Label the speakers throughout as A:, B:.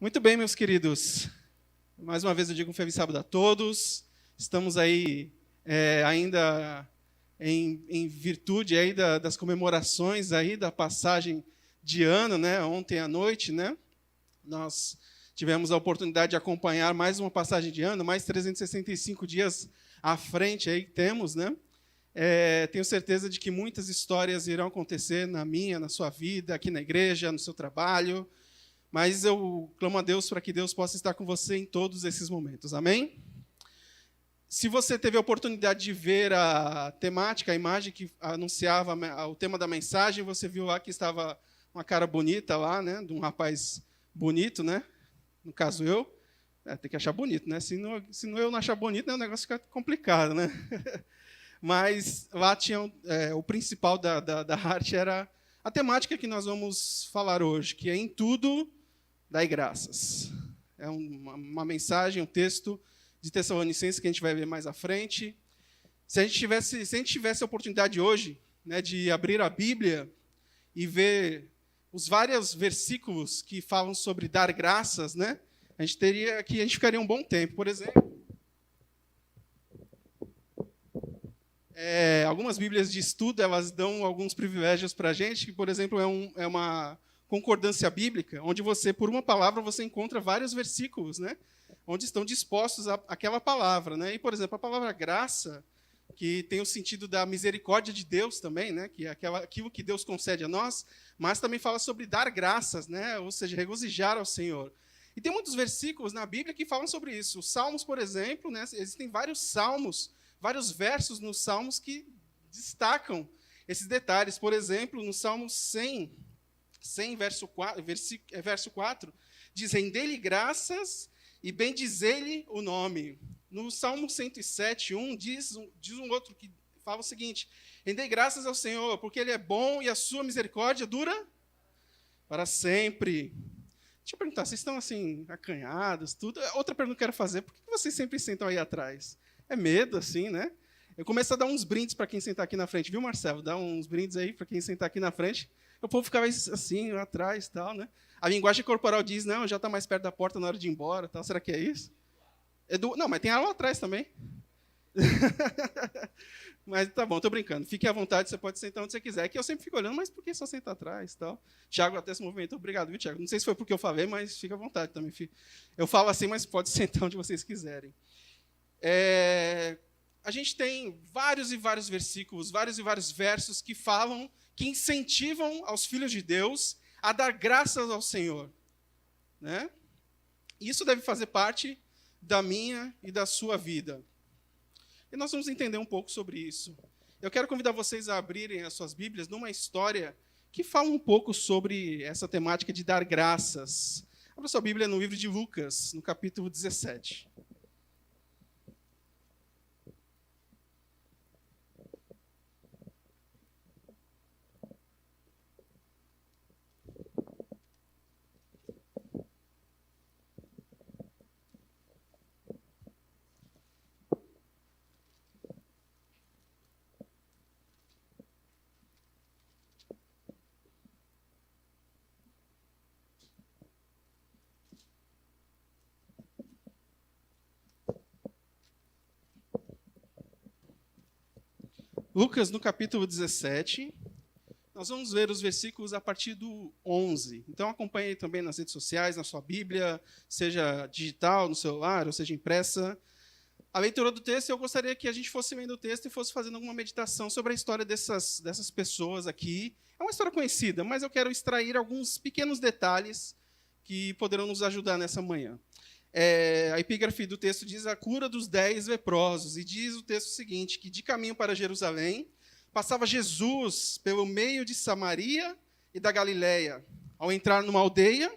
A: Muito bem, meus queridos. Mais uma vez eu digo um feliz sábado a todos. Estamos aí ainda em virtude aí das comemorações aí da passagem de ano, né? Ontem à noite, né? Nós tivemos a oportunidade de acompanhar mais uma passagem de ano, mais 365 dias à frente aí temos, né? Tenho certeza de que muitas histórias irão acontecer na minha, na sua vida, aqui na igreja, no seu trabalho. Mas eu clamo a Deus para que Deus possa estar com você em todos esses momentos. Amém? Se você teve a oportunidade de ver a temática, a imagem que anunciava o tema da mensagem, você viu lá que estava uma cara bonita lá, né? De um rapaz bonito, né? No caso eu. Tem que achar bonito, né? Se não eu não achar bonito, né, o negócio fica complicado, né? Mas lá tinha o principal da arte era a temática que nós vamos falar hoje, que é em tudo dai graças. É uma mensagem, um texto de Tessalonicenses que a gente vai ver mais à frente. Se a gente tivesse a oportunidade hoje, né, de abrir a Bíblia e ver os vários versículos que falam sobre dar graças, né, a gente ficaria um bom tempo. Por exemplo, algumas Bíblias de estudo, elas dão alguns privilégios para a gente, que, por exemplo, é uma concordância bíblica, onde você, por uma palavra, você encontra vários versículos, né, onde estão dispostos aquela palavra. Né? E, por exemplo, a palavra graça, que tem o sentido da misericórdia de Deus também, né, que é aquilo que Deus concede a nós, mas também fala sobre dar graças, né, ou seja, regozijar ao Senhor. E tem muitos versículos na Bíblia que falam sobre isso. Os Salmos, por exemplo, né, existem vários salmos, vários versos nos Salmos que destacam esses detalhes. Por exemplo, no Salmo 100, verso 4, diz: rendei-lhe graças e bendizei-lhe o nome. No Salmo 107, 1, diz um outro que fala o seguinte: rendei graças ao Senhor, porque Ele é bom e a sua misericórdia dura para sempre. Deixa eu perguntar, vocês estão assim, acanhados, tudo? Outra pergunta que eu quero fazer: por que vocês sempre sentam aí atrás? É medo, assim, né? Eu começo a dar uns brindes para quem sentar aqui na frente, viu, Marcelo? Dá uns brindes aí para quem sentar aqui na frente. O povo ficava assim, atrás, tal, né? A linguagem corporal diz: não, já está mais perto da porta na hora de ir embora, tal. Será que é isso? Não, mas tem lá atrás também. Mas tá bom, estou brincando. Fique à vontade, você pode sentar onde você quiser. Que eu sempre fico olhando, mas por que só senta atrás, tal? Tiago até se movimentou. Obrigado, viu, Tiago? Não sei se foi porque eu falei, mas fica à vontade também. Eu falo assim, mas pode sentar onde vocês quiserem. A gente tem vários e vários versículos, vários e vários versos que falam, que incentivam aos filhos de Deus a dar graças ao Senhor. Né? Isso deve fazer parte da minha e da sua vida. E nós vamos entender um pouco sobre isso. Eu quero convidar vocês a abrirem as suas Bíblias numa história que fala um pouco sobre essa temática de dar graças. Abra sua Bíblia no livro de Lucas, no capítulo 17. Lucas, no capítulo 17, nós vamos ver os versículos a partir do 11. Então, acompanhe também nas redes sociais, na sua Bíblia, seja digital, no celular, ou seja impressa. A leitura do texto, eu gostaria que a gente fosse lendo o texto e fosse fazendo alguma meditação sobre a história dessas pessoas aqui. É uma história conhecida, mas eu quero extrair alguns pequenos detalhes que poderão nos ajudar nessa manhã. A epígrafe do texto diz a cura dos 10 leprosos, e diz o texto seguinte, que de caminho para Jerusalém, passava Jesus pelo meio de Samaria e da Galiléia. Ao entrar numa aldeia,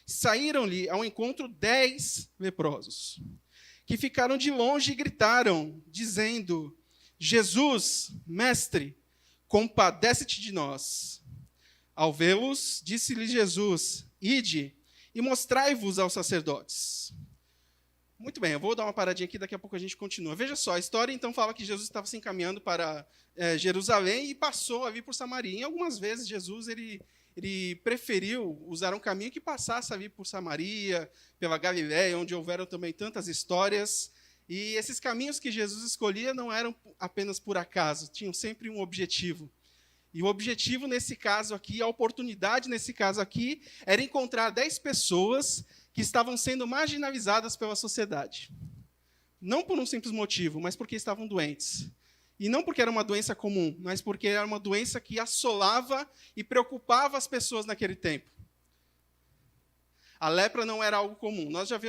A: saíram-lhe ao encontro 10 leprosos, que ficaram de longe e gritaram, dizendo: Jesus, mestre, compadece-te de nós. Ao vê-los, disse-lhe Jesus: ide e mostrai-vos aos sacerdotes. Muito bem, eu vou dar uma paradinha aqui, daqui a pouco a gente continua. Veja só, a história então fala que Jesus estava se encaminhando para Jerusalém e passou ali por Samaria. E algumas vezes Jesus ele ele preferiu usar um caminho que passasse ali por Samaria, pela Galiléia, onde houveram também tantas histórias. E esses caminhos que Jesus escolhia não eram apenas por acaso, tinham sempre um objetivo. E o objetivo nesse caso aqui, a oportunidade nesse caso aqui, era encontrar 10 pessoas que estavam sendo marginalizadas pela sociedade. Não por um simples motivo, mas porque estavam doentes. E não porque era uma doença comum, mas porque era uma doença que assolava e preocupava as pessoas naquele tempo. A lepra não era algo comum. Nós já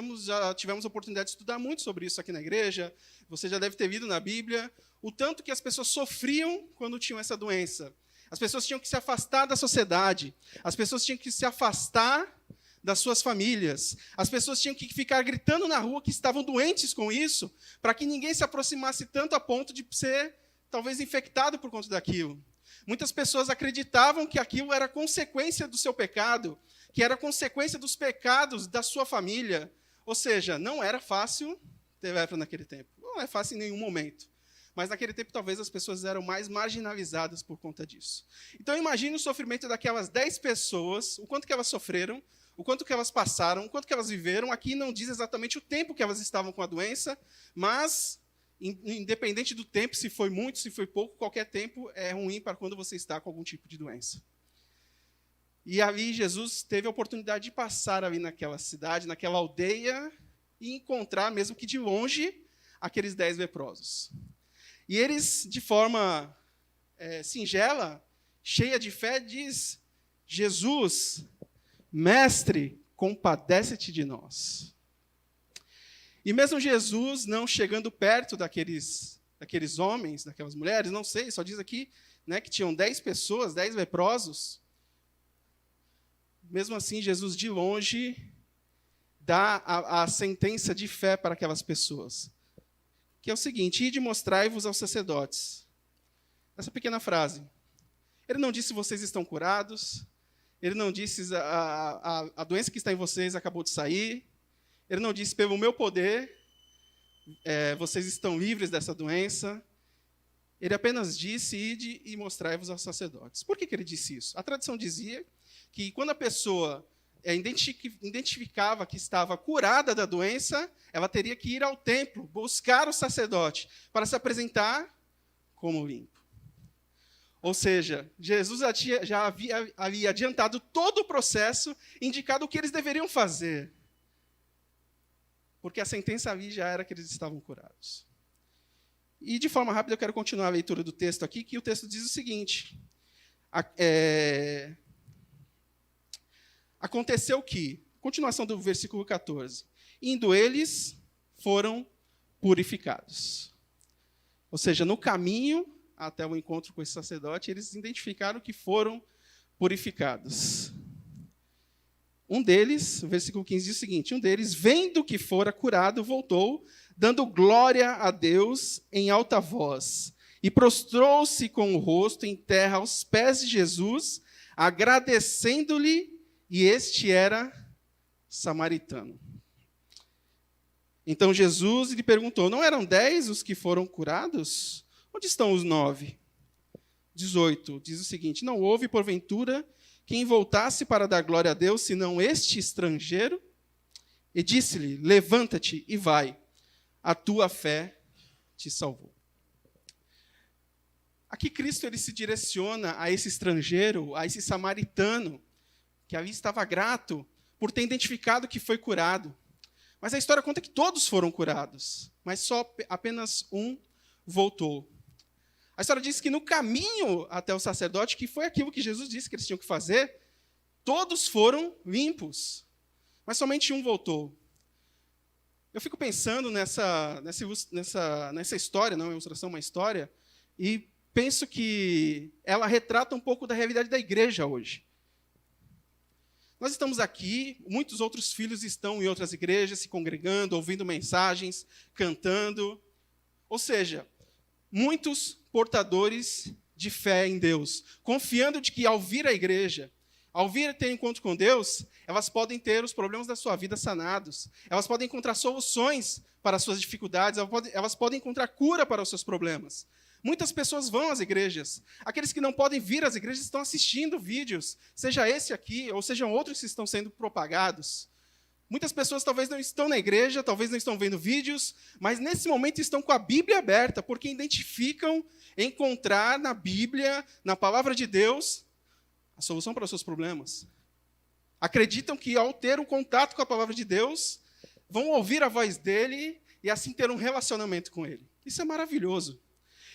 A: tivemos a oportunidade de estudar muito sobre isso aqui na igreja. Você já deve ter lido na Bíblia o tanto que as pessoas sofriam quando tinham essa doença. As pessoas tinham que se afastar da sociedade. As pessoas tinham que se afastar das suas famílias. As pessoas tinham que ficar gritando na rua que estavam doentes com isso, para que ninguém se aproximasse tanto a ponto de ser, talvez, infectado por conta daquilo. Muitas pessoas acreditavam que aquilo era consequência do seu pecado, que era consequência dos pecados da sua família. Ou seja, não era fácil ter lepra naquele tempo. Não é fácil em nenhum momento. Mas naquele tempo, talvez, as pessoas eram mais marginalizadas por conta disso. Então, imagine o sofrimento daquelas 10 pessoas, o quanto que elas sofreram, o quanto que elas passaram, o quanto que elas viveram. Aqui não diz exatamente o tempo que elas estavam com a doença, mas, independente do tempo, se foi muito, se foi pouco, qualquer tempo é ruim para quando você está com algum tipo de doença. E ali Jesus teve a oportunidade de passar ali naquela cidade, naquela aldeia, e encontrar, mesmo que de longe, aqueles 10 leprosos. E eles, de forma singela, cheia de fé, diz: Jesus, Mestre, compadece-te de nós. E mesmo Jesus não chegando perto daqueles homens, daquelas mulheres, não sei, só diz aqui, né, que tinham 10 pessoas, 10 leprosos. Mesmo assim, Jesus, de longe, dá a sentença de fé para aquelas pessoas. Que é o seguinte: ide mostrai-vos aos sacerdotes. Essa pequena frase. Ele não disse: vocês estão curados. Ele não disse: a doença que está em vocês acabou de sair. Ele não disse: pelo meu poder, vocês estão livres dessa doença. Ele apenas disse: ide e mostrai-vos aos sacerdotes. Por que ele disse isso? A tradição dizia que quando a pessoa identificava que estava curada da doença, ela teria que ir ao templo, buscar o sacerdote, para se apresentar como limpo. Ou seja, Jesus já havia ali adiantado todo o processo, indicado o que eles deveriam fazer. Porque a sentença ali já era que eles estavam curados. E, de forma rápida, eu quero continuar a leitura do texto aqui, que o texto diz o seguinte: aconteceu que, continuação do versículo 14, indo eles, foram purificados. Ou seja, no caminho até o encontro com esse sacerdote, eles identificaram que foram purificados. Um deles, o versículo 15 diz o seguinte: um deles, vendo que fora curado, voltou, dando glória a Deus em alta voz, e prostrou-se com o rosto em terra aos pés de Jesus, agradecendo-lhe, e este era samaritano. Então Jesus lhe perguntou: não eram 10 os que foram curados? Onde estão os 9? 18, diz o seguinte: não houve, porventura, quem voltasse para dar glória a Deus, senão este estrangeiro? E disse-lhe: levanta-te e vai, a tua fé te salvou. Aqui Cristo ele se direciona a esse estrangeiro, a esse samaritano, que ali estava grato por ter identificado que foi curado. Mas a história conta que todos foram curados, mas apenas um voltou. A história diz que no caminho até o sacerdote, que foi aquilo que Jesus disse que eles tinham que fazer, todos foram limpos, mas somente um voltou. Eu fico pensando nessa história, não é uma ilustração, uma história, e penso que ela retrata um pouco da realidade da igreja hoje. Nós estamos aqui, muitos outros filhos estão em outras igrejas, se congregando, ouvindo mensagens, cantando. Ou seja, muitos portadores de fé em Deus, confiando de que ao vir à igreja, ao vir ter encontro com Deus, elas podem ter os problemas da sua vida sanados, elas podem encontrar soluções para as suas dificuldades, elas podem encontrar cura para os seus problemas. Muitas pessoas vão às igrejas. Aqueles que não podem vir às igrejas estão assistindo vídeos, seja esse aqui, ou sejam outros que estão sendo propagados. Muitas pessoas talvez não estão na igreja, talvez não estão vendo vídeos, mas nesse momento estão com a Bíblia aberta, porque identificam encontrar na Bíblia, na palavra de Deus, a solução para os seus problemas. Acreditam que ao ter um contato com a palavra de Deus, vão ouvir a voz dele e assim ter um relacionamento com ele. Isso é maravilhoso.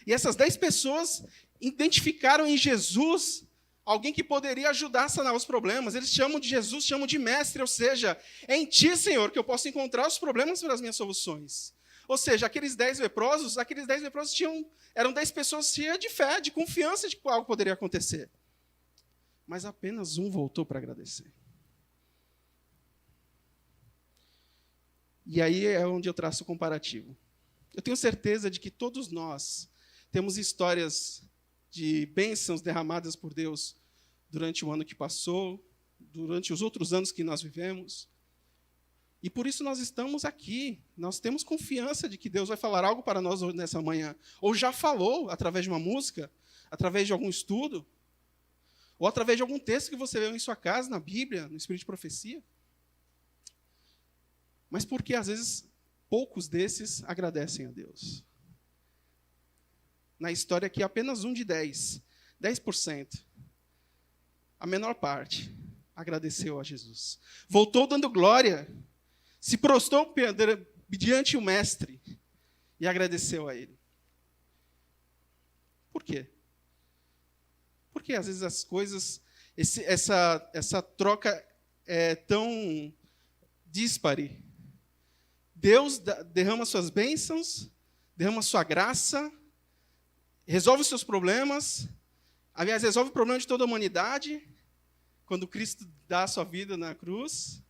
A: E essas 10 pessoas identificaram em Jesus alguém que poderia ajudar a sanar os problemas. Eles chamam de Jesus, chamam de mestre, ou seja, é em ti, Senhor, que eu posso encontrar os problemas para as minhas soluções. Ou seja, aqueles 10 leprosos eram 10 pessoas cheias de fé, de confiança de que algo poderia acontecer. Mas apenas um voltou para agradecer. E aí é onde eu traço o comparativo. Eu tenho certeza de que todos nós temos histórias de bênçãos derramadas por Deus durante o ano que passou, durante os outros anos que nós vivemos. E por isso nós estamos aqui. Nós temos confiança de que Deus vai falar algo para nós nessa manhã. Ou já falou através de uma música, através de algum estudo, ou através de algum texto que você leu em sua casa, na Bíblia, no Espírito de Profecia. Mas porque, às vezes, poucos desses agradecem a Deus. Na história aqui, apenas um de 10%, a menor parte, agradeceu a Jesus. Voltou dando glória, se prostrou diante o Mestre e agradeceu a Ele. Por quê? Porque, às vezes, as coisas, essa troca é tão díspare. Deus derrama suas bênçãos, derrama sua graça, resolve os seus problemas, aliás, resolve o problema de toda a humanidade, quando Cristo dá a sua vida na cruz.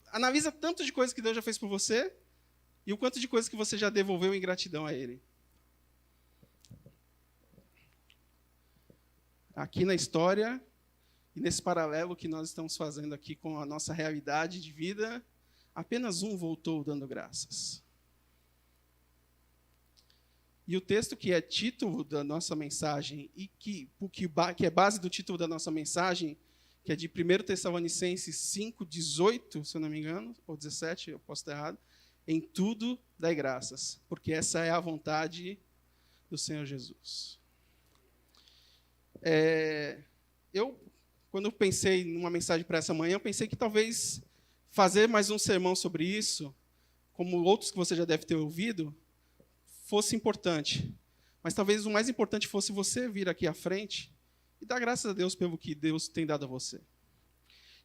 A: Analisa tanto de coisas que Deus já fez por você e o quanto de coisas que você já devolveu em gratidão a Ele. Aqui na história, e nesse paralelo que nós estamos fazendo aqui com a nossa realidade de vida, apenas um voltou dando graças. E o texto que é título da nossa mensagem, e que é base do título da nossa mensagem, que é de 1 Tessalonicenses 5, 18, se eu não me engano, ou 17, eu posso estar errado, em tudo dai graças, porque essa é a vontade do Senhor Jesus. Quando eu pensei numa mensagem para essa manhã, eu pensei que talvez fazer mais um sermão sobre isso, como outros que você já deve ter ouvido, fosse importante. Mas talvez o mais importante fosse você vir aqui à frente e dar graças a Deus pelo que Deus tem dado a você.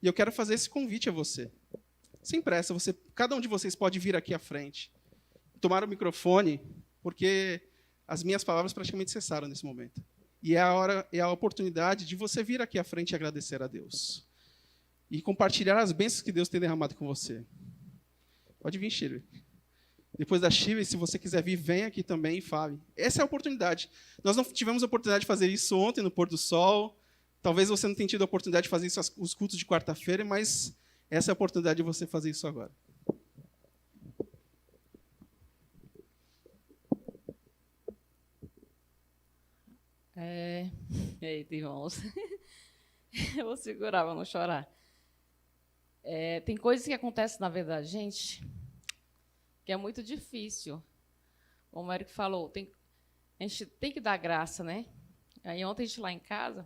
A: E eu quero fazer esse convite a você. Sem pressa, cada um de vocês pode vir aqui à frente, tomar o microfone, porque as minhas palavras praticamente cessaram nesse momento. E é a oportunidade de você vir aqui à frente e agradecer a Deus. E compartilhar as bênçãos que Deus tem derramado com você. Pode vir, Shirley. Depois da Shirley, se você quiser vir, vem aqui também e fale. Essa é a oportunidade. Nós não tivemos a oportunidade de fazer isso ontem, no pôr do sol. Talvez você não tenha tido a oportunidade de fazer isso os cultos de quarta-feira, mas essa é a oportunidade de você fazer isso agora.
B: Eita, irmãos. Eu vou segurar para não chorar. Tem coisas que acontecem na vida da gente que é muito difícil. Como o Eric falou, a gente tem que dar graça, né? Aí ontem a gente lá em casa,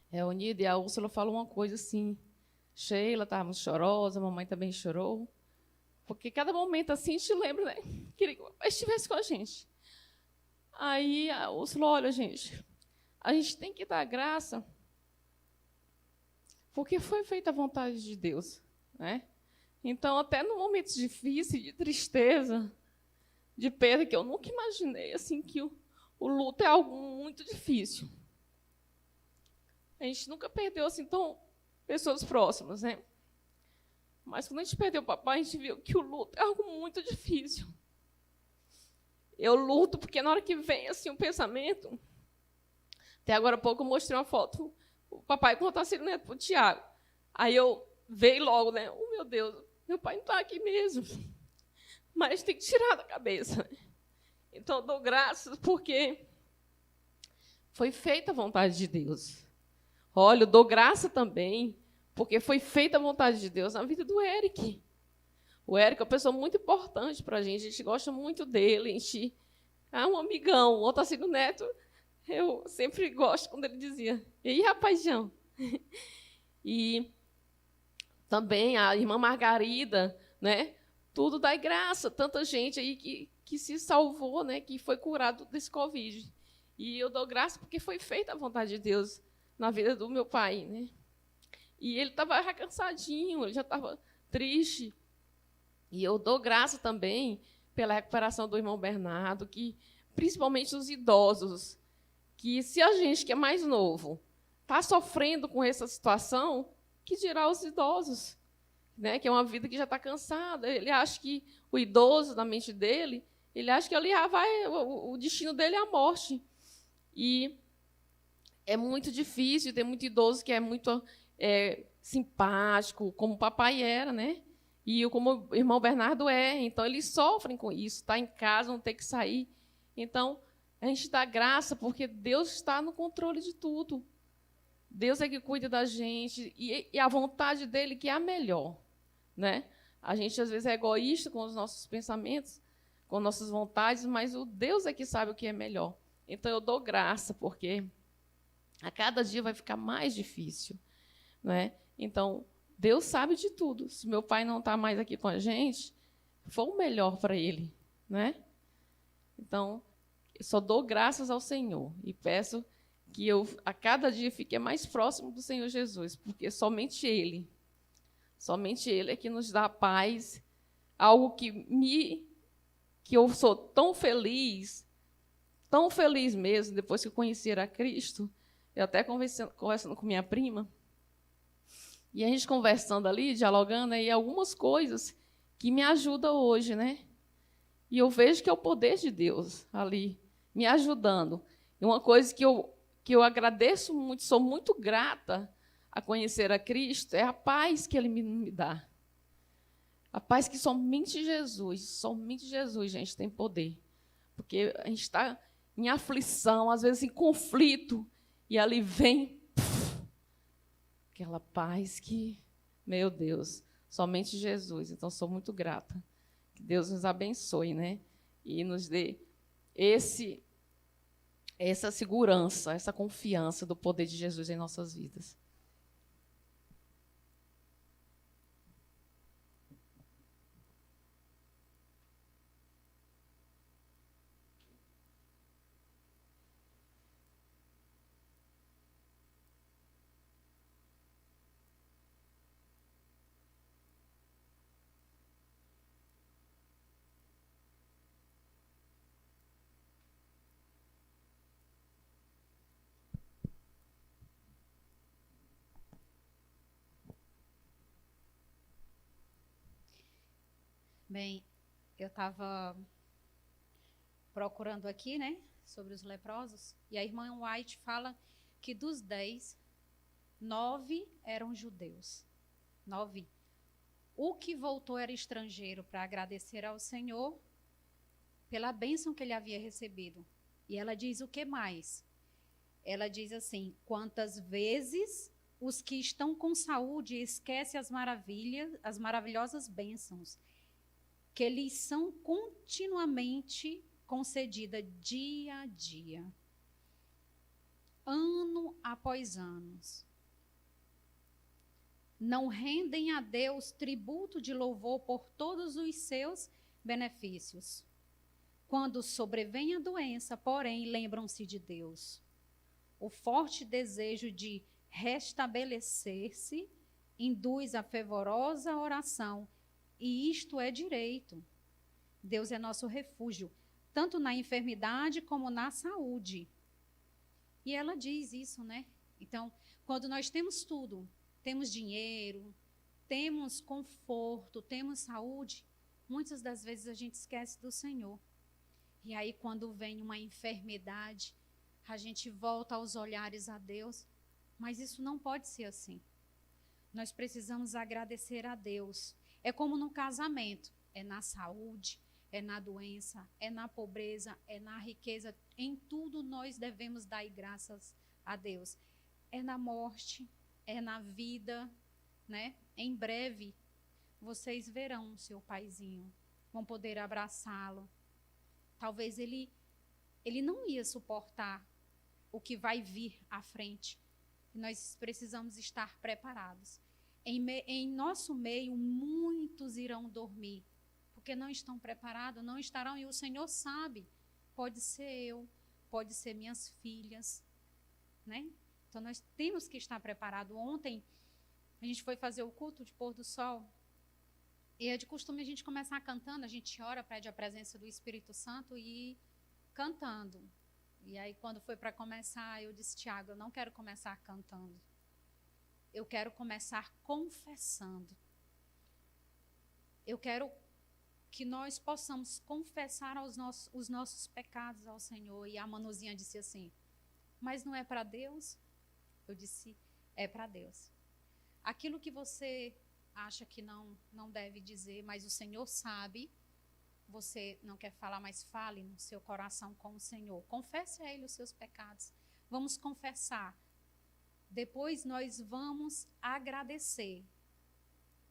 B: reunida, e a Úrsula falou uma coisa assim, Sheila, estávamos chorosa, a mamãe também chorou, porque cada momento assim a gente lembra, né? Queria que o papai estivesse com a gente. Aí a Úrsula, olha, gente, a gente tem que dar graça porque foi feita a vontade de Deus, né? Então, até no momentos difíceis, de tristeza, de perda, que eu nunca imaginei, assim, que o luto é algo muito difícil. A gente nunca perdeu, assim, pessoas próximas, né? Mas quando a gente perdeu o papai, a gente viu que o luto é algo muito difícil. Eu luto porque na hora que vem, assim, um pensamento... Até agora há pouco eu mostrei uma foto, o papai com o Otacílio Neto para o Tiago. Aí eu veio logo, né? Oh, meu Deus, meu pai não está aqui mesmo. Mas tem que tirar da cabeça. Então, eu dou graças porque foi feita a vontade de Deus. Olha, eu dou graça também porque foi feita a vontade de Deus na vida do Eric. O Eric é uma pessoa muito importante para a gente gosta muito dele, a gente é um amigão. O Otacílio Neto, eu sempre gosto quando ele dizia, e aí, rapazão? E também a irmã Margarida, né? Tudo dá graça, tanta gente aí que se salvou, né? Que foi curado desse Covid. E eu dou graça porque foi feita a vontade de Deus na vida do meu pai, né? E ele estava já cansadinho, ele já estava triste. E eu dou graça também pela recuperação do irmão Bernardo, que principalmente os idosos, que se a gente que é mais novo está sofrendo com essa situação, que dirá os idosos, né? Que é uma vida que já está cansada. Ele acha que o idoso, na mente dele, ele acha que ali o destino dele é a morte. E é muito difícil, tem muito idoso que é muito simpático, como o papai era, né? E como o irmão Bernardo é. Então, eles sofrem com isso, está em casa, não tem que sair. Então, a gente dá graça porque Deus está no controle de tudo. Deus é que cuida da gente e a vontade dele que é a melhor, né? A gente, às vezes, é egoísta com os nossos pensamentos, com nossas vontades, mas o Deus é que sabe o que é melhor. Então, eu dou graça porque a cada dia vai ficar mais difícil, né? Então, Deus sabe de tudo. Se meu pai não está mais aqui com a gente, foi o melhor para ele, né? Então, eu só dou graças ao Senhor e peço que eu, a cada dia, fique mais próximo do Senhor Jesus, porque somente Ele é que nos dá paz, algo que eu sou tão feliz mesmo, depois que eu conhecer a Cristo. Eu até conversando com minha prima, e a gente conversando ali, dialogando, aí algumas coisas que me ajudam hoje, né? E eu vejo que é o poder de Deus ali, me ajudando. E uma coisa que eu agradeço muito, sou muito grata a conhecer a Cristo, é a paz que Ele me dá. A paz que somente Jesus, gente, tem poder. Porque a gente está em aflição, às vezes em conflito, e ali vem aquela paz que, meu Deus, somente Jesus. Então, sou muito grata. Que Deus nos abençoe, né? E nos dê essa segurança, essa confiança do poder de Jesus em nossas vidas.
C: Bem, eu estava procurando aqui, né, sobre os leprosos, e a irmã White fala que dos 10, 9 eram judeus. 9. O que voltou era estrangeiro para agradecer ao Senhor pela bênção que ele havia recebido. E ela diz o que mais? Ela diz assim: quantas vezes os que estão com saúde esquecem as maravilhosas bênçãos que lhes são continuamente concedidas dia a dia, ano após ano. Não rendem a Deus tributo de louvor por todos os seus benefícios. Quando sobrevém a doença, porém, lembram-se de Deus. O forte desejo de restabelecer-se induz a fervorosa oração, e isto é direito. Deus é nosso refúgio, tanto na enfermidade como na saúde. E ela diz isso, né? Então, quando nós temos tudo, temos dinheiro, temos conforto, temos saúde, muitas das vezes a gente esquece do Senhor. E aí, quando vem uma enfermidade, a gente volta aos olhares a Deus. Mas isso não pode ser assim. Nós precisamos agradecer a Deus. É como no casamento, é na saúde, é na doença, é na pobreza, é na riqueza. Em tudo nós devemos dar graças a Deus. É na morte, é na vida, né? Em breve, vocês verão seu paizinho, vão poder abraçá-lo. Talvez ele não ia suportar o que vai vir à frente. Nós precisamos estar preparados. Em nosso meio, muitos irão dormir, porque não estão preparados, não estarão, e o Senhor sabe. Pode ser eu, pode ser minhas filhas, né? Então, nós temos que estar preparados. Ontem, a gente foi fazer o culto de pôr do sol, e é de costume a gente começar cantando, a gente ora, pede a presença do Espírito Santo e ir cantando. E aí, quando foi para começar, eu disse, Tiago, eu não quero começar cantando. Eu quero começar confessando. Eu quero que nós possamos confessar os nossos pecados ao Senhor. E a Manuzinha disse assim, mas não é para Deus? Eu disse, é para Deus. Aquilo que você acha que não deve dizer, mas o Senhor sabe, você não quer falar, mas fale no seu coração com o Senhor. Confesse a Ele os seus pecados. Vamos confessar. Depois nós vamos agradecer.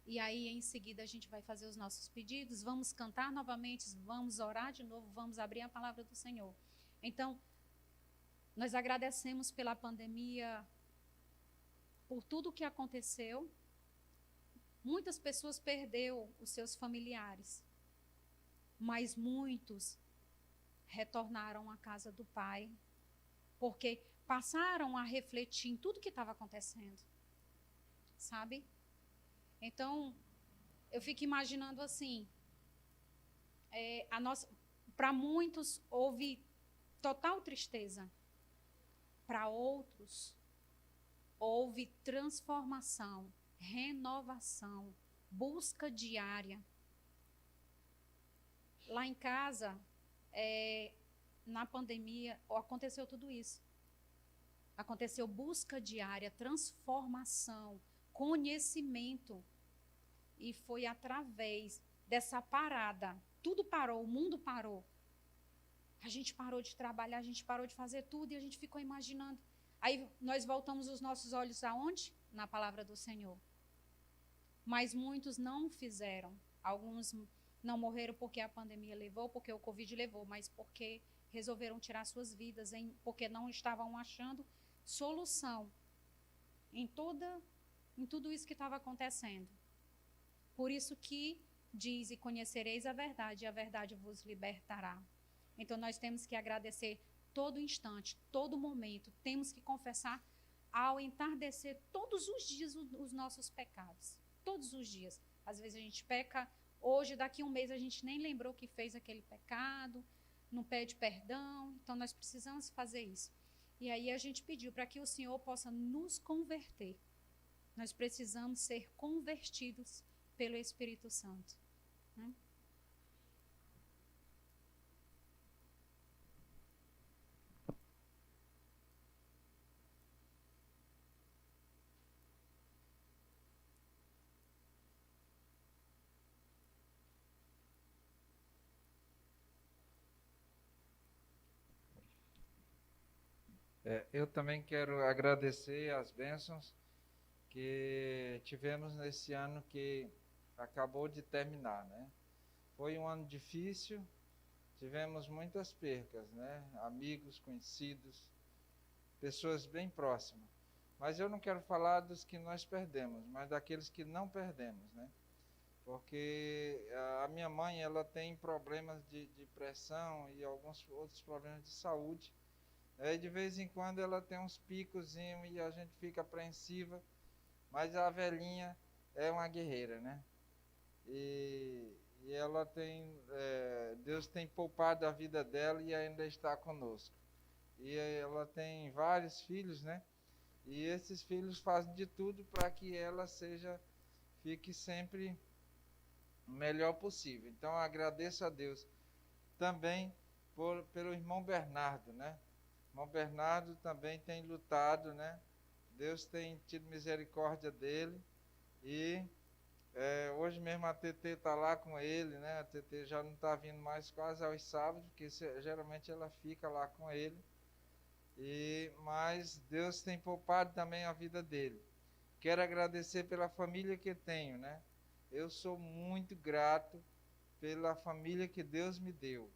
C: E aí, em seguida, a gente vai fazer os nossos pedidos, vamos cantar novamente, vamos orar de novo, vamos abrir a palavra do Senhor. Então, nós agradecemos pela pandemia, por tudo o que aconteceu. Muitas pessoas perderam os seus familiares, mas muitos retornaram à casa do Pai, porque passaram a refletir em tudo que estava acontecendo, sabe? Então, eu fico imaginando assim, para muitos houve total tristeza, para outros houve transformação, renovação, busca diária. Lá em casa, na pandemia, aconteceu tudo isso. Aconteceu busca diária, transformação, conhecimento. E foi através dessa parada. Tudo parou, o mundo parou. A gente parou de trabalhar, a gente parou de fazer tudo e a gente ficou imaginando. Aí nós voltamos os nossos olhos aonde? Na palavra do Senhor. Mas muitos não fizeram. Alguns não morreram porque a pandemia levou, porque o Covid levou, mas porque resolveram tirar suas vidas, porque não estavam achando solução em tudo isso que estava acontecendo. Por isso que diz, e conhecereis a verdade, e a verdade vos libertará. Então nós temos que agradecer todo instante, todo momento, temos que confessar ao entardecer todos os dias os nossos pecados. Todos os dias. Às vezes a gente peca, hoje, daqui a um mês a gente nem lembrou que fez aquele pecado, não pede perdão, então nós precisamos fazer isso. E aí a gente pediu para que o Senhor possa nos converter. Nós precisamos ser convertidos pelo Espírito Santo, né?
D: Eu também quero agradecer as bênçãos que tivemos nesse ano que acabou de terminar, né? Foi um ano difícil, tivemos muitas percas, né? Amigos, conhecidos, pessoas bem próximas. Mas eu não quero falar dos que nós perdemos, mas daqueles que não perdemos, né? Porque a minha mãe, ela tem problemas de pressão e alguns outros problemas de saúde. De vez em quando ela tem uns picozinhos e a gente fica apreensiva, mas a velhinha é uma guerreira, né? E ela tem, Deus tem poupado a vida dela e ainda está conosco. E ela tem vários filhos, né? E esses filhos fazem de tudo para que ela fique sempre o melhor possível. Então eu agradeço a Deus também pelo irmão Bernardo, né? O irmão Bernardo também tem lutado, né? Deus tem tido misericórdia dele e Hoje mesmo a TT está lá com ele, né? A TT já não está vindo mais quase aos sábados, porque geralmente ela fica lá com ele. Mas Deus tem poupado também a vida dele. Quero agradecer pela família que tenho, né? Eu sou muito grato pela família que Deus me deu.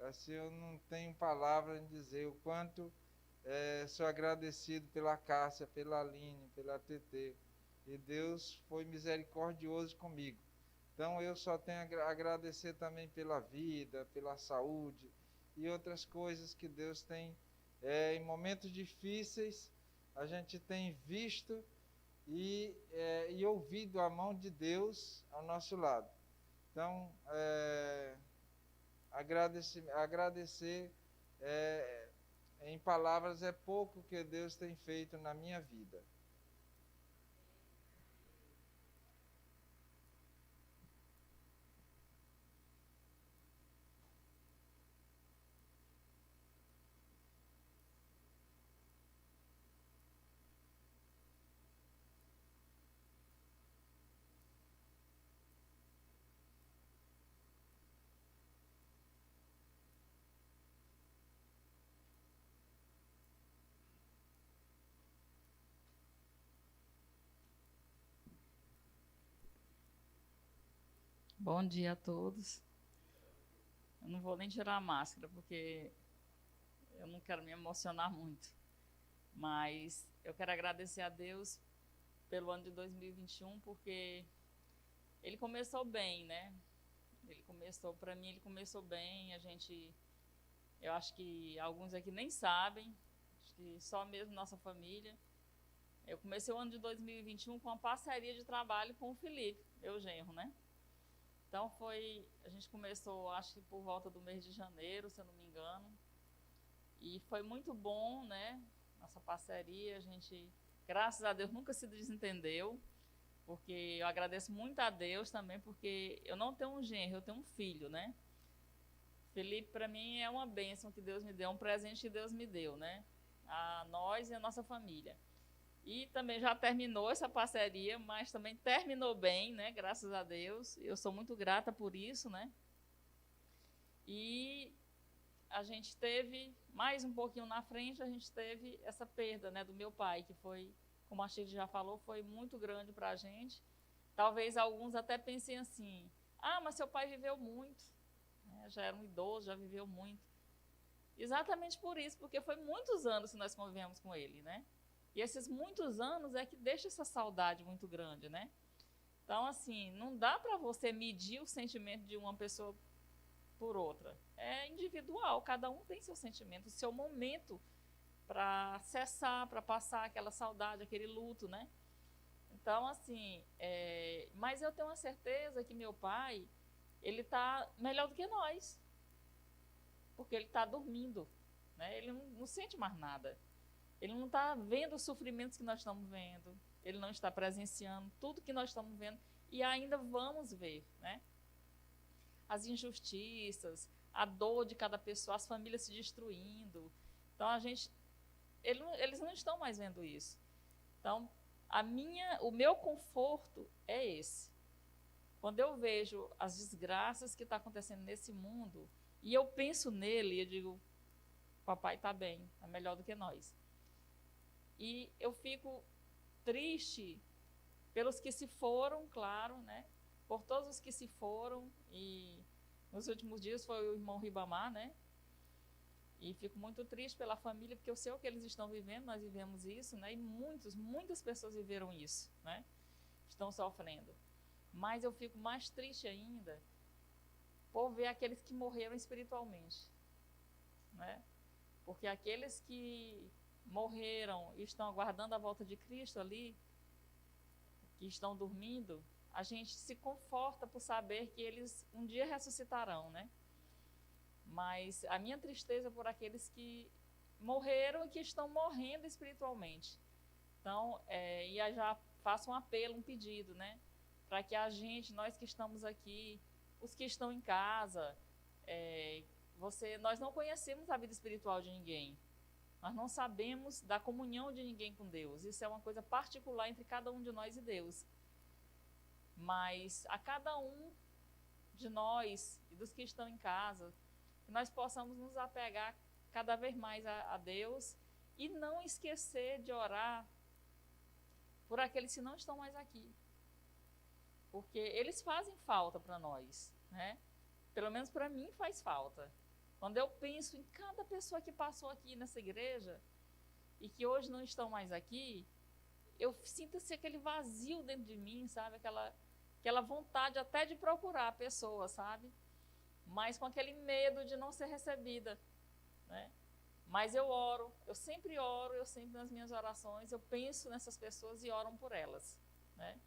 D: Assim, eu não tenho palavras em dizer o quanto sou agradecido pela Cássia, pela Aline, pela TT. E Deus foi misericordioso comigo. Então eu só tenho a agradecer também pela vida, pela saúde e outras coisas que Deus tem. Em momentos difíceis, a gente tem visto e ouvido a mão de Deus ao nosso lado. Então, agradecer em palavras é pouco que Deus tem feito na minha vida.
E: Bom dia a todos. Eu não vou nem tirar a máscara, porque eu não quero me emocionar muito. Mas eu quero agradecer a Deus pelo ano de 2021, porque ele começou bem, né? Para mim, ele começou bem. Eu acho que alguns aqui nem sabem, acho que só mesmo nossa família. Eu comecei o ano de 2021 com uma parceria de trabalho com o Felipe, meu genro, né? Então a gente começou, acho que por volta do mês de janeiro, se eu não me engano. E foi muito bom, né? Nossa parceria, a gente, graças a Deus, nunca se desentendeu. Porque eu agradeço muito a Deus também, porque eu não tenho um genro, eu tenho um filho, né? Felipe, para mim, é uma bênção que Deus me deu, um presente que Deus me deu, né? A nós e a nossa família. E também já terminou essa parceria, mas também terminou bem, né? Graças a Deus. Eu sou muito grata por isso, né? E a gente teve, mais um pouquinho na frente, a gente teve essa perda, né, do meu pai, que foi, como a Chile já falou, foi muito grande para a gente. Talvez alguns até pensem assim, mas seu pai viveu muito, né? Já era um idoso, já viveu muito. Exatamente por isso, porque foi muitos anos que nós convivemos com ele, né? E esses muitos anos é que deixa essa saudade muito grande, né? Então, assim, não dá para você medir o sentimento de uma pessoa por outra. É individual, cada um tem seu sentimento, o seu momento para cessar, para passar aquela saudade, aquele luto, né? Então, assim, mas eu tenho uma certeza que meu pai, ele está melhor do que nós, porque ele está dormindo, né? Ele não sente mais nada. Ele não está vendo os sofrimentos que nós estamos vendo, ele não está presenciando tudo que nós estamos vendo e ainda vamos ver, né? As injustiças, a dor de cada pessoa, as famílias se destruindo. Então, eles não estão mais vendo isso. Então, o meu conforto é esse. Quando eu vejo as desgraças que estão acontecendo nesse mundo, e eu penso nele, eu digo, papai está bem, está melhor do que nós. E eu fico triste pelos que se foram, claro, né? Por todos os que se foram. E nos últimos dias foi o irmão Ribamar, né? E fico muito triste pela família, porque eu sei o que eles estão vivendo, nós vivemos isso, né? E muitas pessoas viveram isso, né? Estão sofrendo. Mas eu fico mais triste ainda por ver aqueles que morreram espiritualmente, né? Porque aqueles que morreram e estão aguardando a volta de Cristo ali, que estão dormindo, a gente se conforta por saber que eles um dia ressuscitarão, né? Mas a minha tristeza é por aqueles que morreram e que estão morrendo espiritualmente. Então, e eu já faço um apelo, um pedido, né? Para que nós que estamos aqui, os que estão em casa, nós não conhecemos a vida espiritual de ninguém. Nós não sabemos da comunhão de ninguém com Deus. Isso é uma coisa particular entre cada um de nós e Deus. Mas a cada um de nós e dos que estão em casa, que nós possamos nos apegar cada vez mais a Deus e não esquecer de orar por aqueles que não estão mais aqui. Porque eles fazem falta para nós, né? Pelo menos para mim faz falta. Quando eu penso em cada pessoa que passou aqui nessa igreja e que hoje não estão mais aqui, eu sinto assim, aquele vazio dentro de mim, sabe? Aquela vontade até de procurar a pessoa, sabe? Mas com aquele medo de não ser recebida, né? Mas eu oro, eu sempre nas minhas orações, eu penso nessas pessoas e oro por elas, né?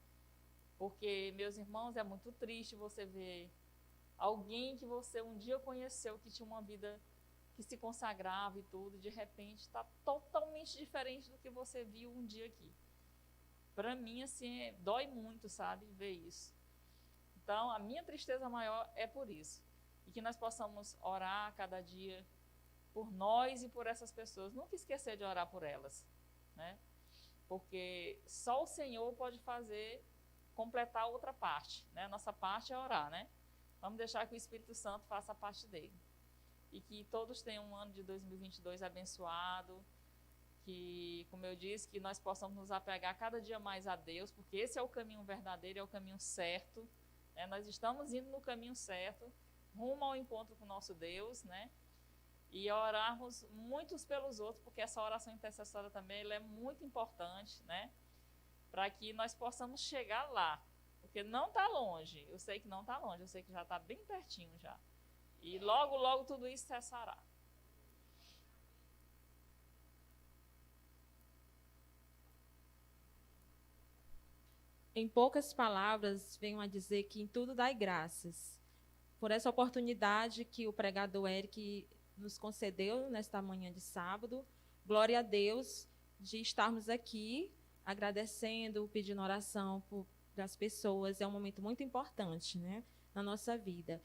E: Porque, meus irmãos, é muito triste você ver alguém que você um dia conheceu, que tinha uma vida que se consagrava e tudo, de repente está totalmente diferente do que você viu um dia aqui. Para mim, assim, dói muito, sabe, ver isso. Então, a minha tristeza maior é por isso. E que nós possamos orar a cada dia por nós e por essas pessoas. Nunca esquecer de orar por elas, né? Porque só o Senhor pode completar a outra parte, né? Nossa parte é orar, né? Vamos deixar que o Espírito Santo faça a parte dele. E que todos tenham um ano de 2022 abençoado. Que, como eu disse, que nós possamos nos apegar cada dia mais a Deus, porque esse é o caminho verdadeiro, é o caminho certo, né? Nós estamos indo no caminho certo, rumo ao encontro com o nosso Deus, né? E orarmos muitos pelos outros, porque essa oração intercessória também ela é muito importante, né? Para que nós possamos chegar lá, porque não está longe, eu sei que não está longe, eu sei que já está bem pertinho já. E logo, logo tudo isso cessará.
F: Em poucas palavras, venho a dizer que em tudo dai graças. Por essa oportunidade que o pregador Eric nos concedeu nesta manhã de sábado. Glória a Deus de estarmos aqui agradecendo, pedindo oração das pessoas. É um momento muito importante, né, na nossa vida.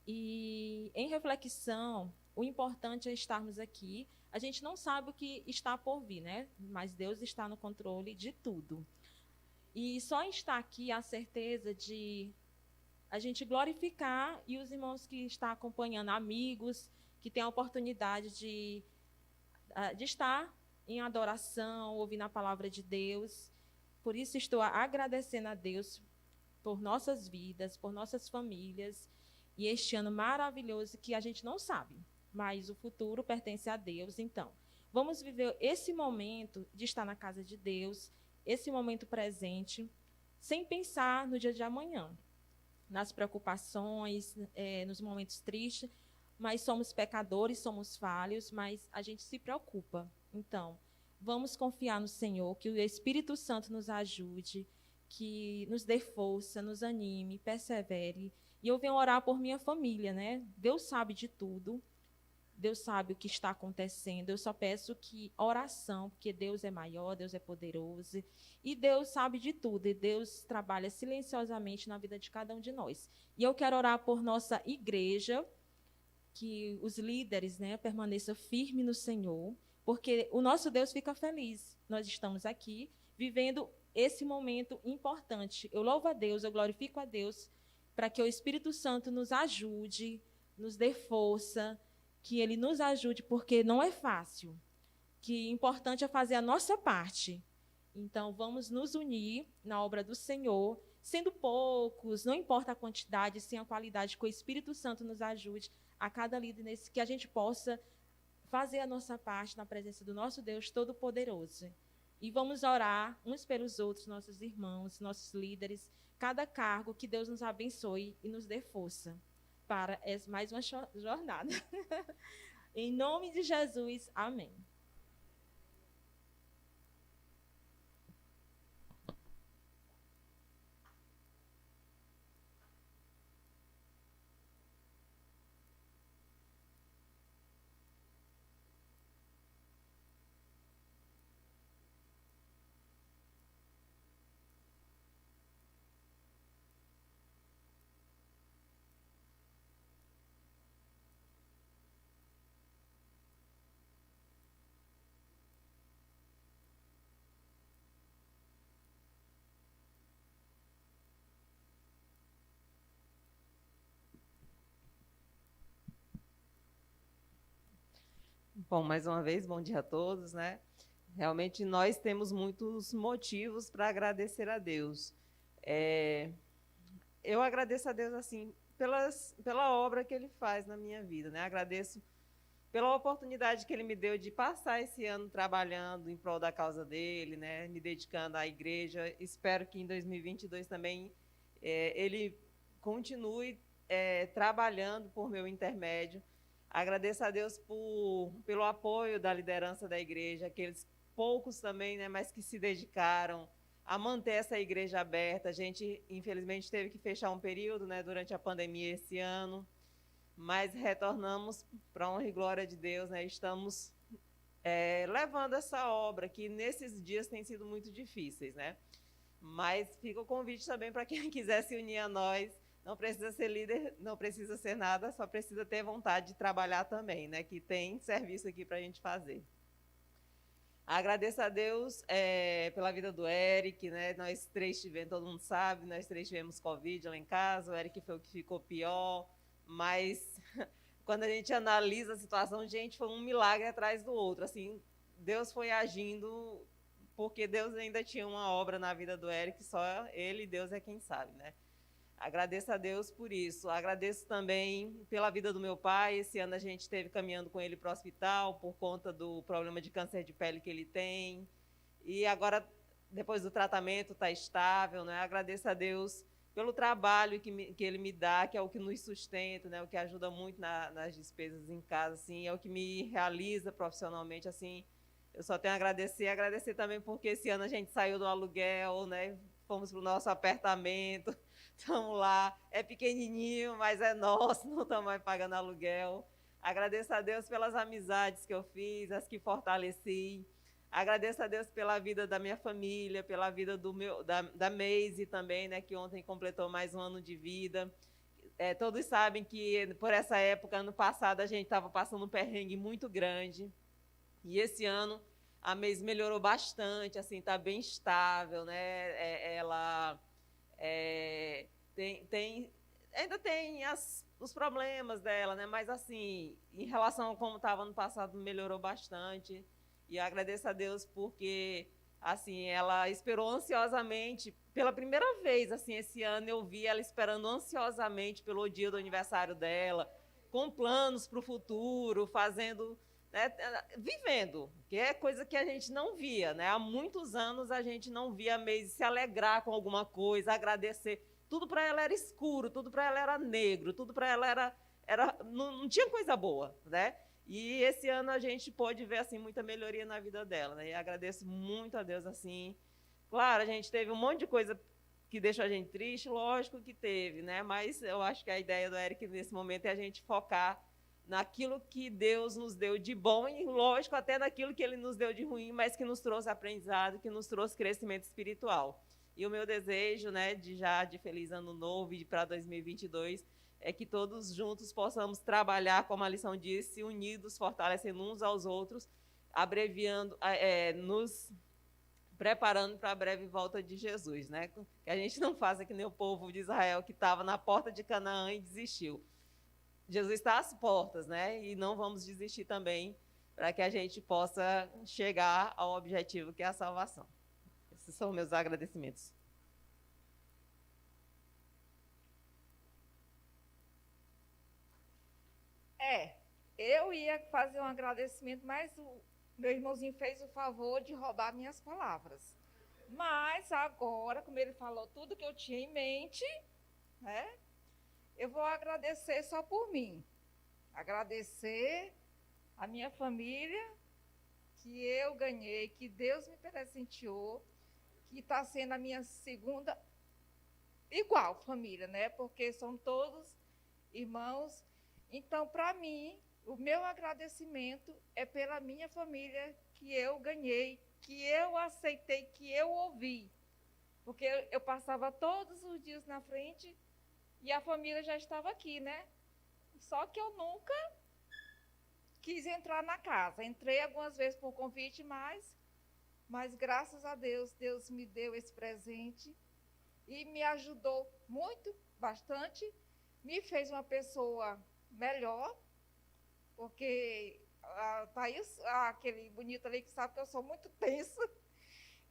F: E em reflexão, o importante é estarmos aqui. A gente não sabe o que está por vir, né? Mas Deus está no controle de tudo. E só estar aqui a certeza de a gente glorificar e os irmãos que estão acompanhando, amigos, que têm a oportunidade de estar em adoração, ouvindo a palavra de Deus. Por isso estou agradecendo a Deus por nossas vidas, por nossas famílias, e este ano maravilhoso que a gente não sabe, mas o futuro pertence a Deus. Então, vamos viver esse momento de estar na casa de Deus, esse momento presente, sem pensar no dia de amanhã, nas preocupações, nos momentos tristes, mas somos pecadores, somos falhos, mas a gente se preocupa. Então, vamos confiar no Senhor, que o Espírito Santo nos ajude, que nos dê força, nos anime, persevere. E eu venho orar por minha família, né? Deus sabe de tudo, Deus sabe o que está acontecendo. Eu só peço que oração, porque Deus é maior, Deus é poderoso, e Deus sabe de tudo, e Deus trabalha silenciosamente na vida de cada um de nós. E eu quero orar por nossa igreja, que os líderes, né, permaneçam firmes no Senhor, porque o nosso Deus fica feliz. Nós estamos aqui vivendo esse momento importante. Eu louvo a Deus, eu glorifico a Deus, para que o Espírito Santo nos ajude, nos dê força, que Ele nos ajude, porque não é fácil. Que importante é fazer a nossa parte. Então, vamos nos unir na obra do Senhor, sendo poucos, não importa a quantidade, sim a qualidade, que o Espírito Santo nos ajude a cada líder nesse, que a gente possa fazer a nossa parte na presença do nosso Deus Todo-Poderoso. E vamos orar uns pelos outros, nossos irmãos, nossos líderes, cada cargo, que Deus nos abençoe e nos dê força para mais uma jornada. Em nome de Jesus, amém.
G: Bom, mais uma vez, bom dia a todos, né? Realmente nós temos muitos motivos para agradecer a Deus. Eu agradeço a Deus, assim, pela obra que Ele faz na minha vida, né? Agradeço pela oportunidade que Ele me deu de passar esse ano trabalhando em prol da causa dEle, né? Me dedicando à igreja. Espero que em 2022 também Ele continue trabalhando por meu intermédio. Agradeço a Deus pelo apoio da liderança da igreja, aqueles poucos também, né, mas que se dedicaram a manter essa igreja aberta. A gente, infelizmente, teve que fechar um período, né, durante a pandemia esse ano, mas retornamos para a honra e glória de Deus, né, estamos levando essa obra, que nesses dias tem sido muito difíceis, né, mas fica o convite também para quem quiser se unir a nós. Não precisa ser líder, não precisa ser nada, só precisa ter vontade de trabalhar também, né? Que tem serviço aqui para a gente fazer. Agradeço a Deus pela vida do Eric, né? Nós três tivemos, todo mundo sabe, nós três tivemos Covid lá em casa, o Eric foi o que ficou pior, mas quando a gente analisa a situação, gente, foi um milagre atrás do outro. Assim, Deus foi agindo, porque Deus ainda tinha uma obra na vida do Eric, só ele e Deus é quem sabe, né? Agradeço a Deus por isso. Agradeço também pela vida do meu pai. Esse ano a gente esteve caminhando com ele para o hospital por conta do problema de câncer de pele que ele tem. E agora, depois do tratamento, está estável, né? Agradeço a Deus pelo trabalho que ele me dá, que é o que nos sustenta, né? O que ajuda muito nas despesas em casa, assim, é o que me realiza profissionalmente, assim. Eu só tenho a agradecer também porque esse ano a gente saiu do aluguel, né? Fomos para o nosso apartamento. Estamos lá, é pequenininho, mas é nosso, não estamos mais pagando aluguel. Agradeço a Deus pelas amizades que eu fiz, as que fortaleci. Agradeço a Deus pela vida da minha família, pela vida da Meise também, né, que ontem completou mais um ano de vida. Todos sabem que por essa época, ano passado, a gente estava passando um perrengue muito grande. E esse ano a Meise melhorou bastante, assim, está bem estável, né? Ela ainda tem os problemas dela, né? Mas assim, em relação a como estava no passado, melhorou bastante. E agradeço a Deus porque assim, ela esperou ansiosamente, pela primeira vez, assim, esse ano eu vi ela esperando ansiosamente pelo dia do aniversário dela, com planos para o futuro, fazendo, né, vivendo, que é coisa que a gente não via, né? Há muitos anos a gente não via a Meise se alegrar com alguma coisa, agradecer. Tudo para ela era escuro, tudo para ela era negro, tudo para ela não tinha coisa boa, né? E esse ano a gente pôde ver assim muita melhoria na vida dela, né? E agradeço muito a Deus assim. Claro, a gente teve um monte de coisa que deixou a gente triste, lógico que teve, né? Mas eu acho que a ideia do Eric nesse momento é a gente focar naquilo que Deus nos deu de bom e, lógico, até naquilo que Ele nos deu de ruim, mas que nos trouxe aprendizado, que nos trouxe crescimento espiritual. E o meu desejo, né, de feliz ano novo e para 2022 é que todos juntos possamos trabalhar, como a lição disse, unidos, fortalecendo uns aos outros, abreviando, nos preparando para a breve volta de Jesus, né? Que a gente não faça que nem o povo de Israel que estava na porta de Canaã e desistiu. Jesus está às portas, né? E não vamos desistir também para que a gente possa chegar ao objetivo que é a salvação. Esses são meus agradecimentos.
H: Eu ia fazer um agradecimento, mas o meu irmãozinho fez o favor de roubar minhas palavras. Mas agora, como ele falou tudo que eu tinha em mente, né? Eu vou agradecer só por mim. Agradecer a minha família, que eu ganhei, que Deus me presenteou, que está sendo a minha segunda, igual família, né? Porque são todos irmãos. Então, para mim, o meu agradecimento é pela minha família que eu ganhei, que eu aceitei, que eu ouvi. Porque eu passava todos os dias na frente e a família já estava aqui, né? Só que eu nunca quis entrar na casa. Entrei algumas vezes por convite, mas graças a Deus, Deus me deu esse presente e me ajudou muito, bastante, me fez uma pessoa melhor, porque a Thaís, aquele bonito ali que sabe que eu sou muito tensa.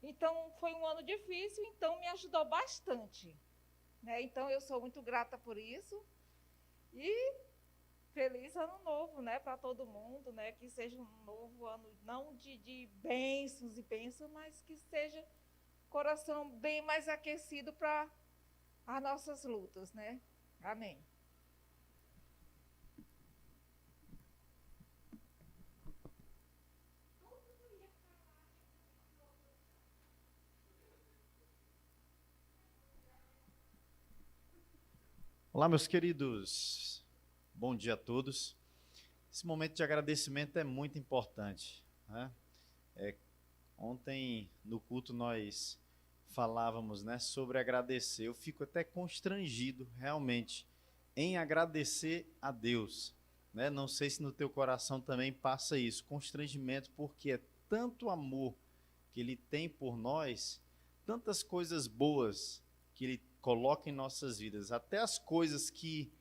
H: Então, foi um ano difícil, então me ajudou bastante. Né? Então, eu sou muito grata por isso. E feliz ano novo, né, para todo mundo, né? Que seja um novo ano, não de bênçãos e bênçãos, mas que seja coração bem mais aquecido para as nossas lutas, né? Amém.
I: Olá, meus queridos. Bom dia a todos. Esse momento de agradecimento é muito importante, né? Ontem, no culto, nós falávamos, né, sobre agradecer. Eu fico até constrangido, realmente, em agradecer a Deus, né? Não sei se no teu coração também passa isso, constrangimento, porque é tanto amor que Ele tem por nós, tantas coisas boas que Ele coloca em nossas vidas, até as coisas que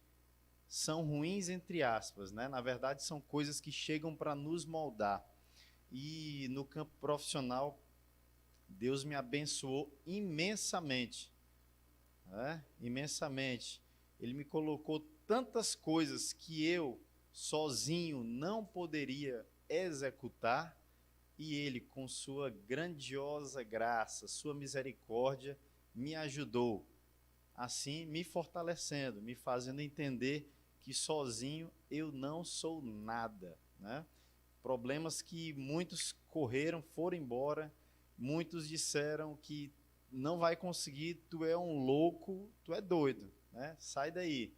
I: são ruins, entre aspas, né? Na verdade, são coisas que chegam para nos moldar. E no campo profissional, Deus me abençoou imensamente, né? Imensamente. Ele me colocou tantas coisas que eu, sozinho, não poderia executar, e Ele, com sua grandiosa graça, sua misericórdia, me ajudou, assim me fortalecendo, me fazendo entender que sozinho eu não sou nada, né? Problemas que muitos correram, foram embora, muitos disseram que não vai conseguir, tu é um louco, tu é doido, né? Sai daí.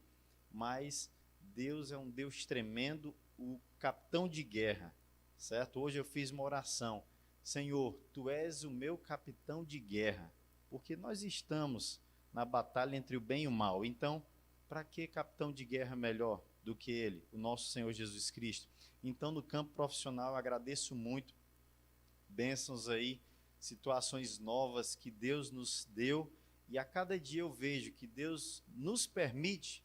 I: Mas Deus é um Deus tremendo, o capitão de guerra, certo? Hoje eu fiz uma oração: Senhor, tu és o meu capitão de guerra, porque nós estamos na batalha entre o bem e o mal. Então, para que capitão de guerra melhor do que Ele, o nosso Senhor Jesus Cristo? Então, no campo profissional, eu agradeço muito, bênçãos aí, situações novas que Deus nos deu, e a cada dia eu vejo que Deus nos permite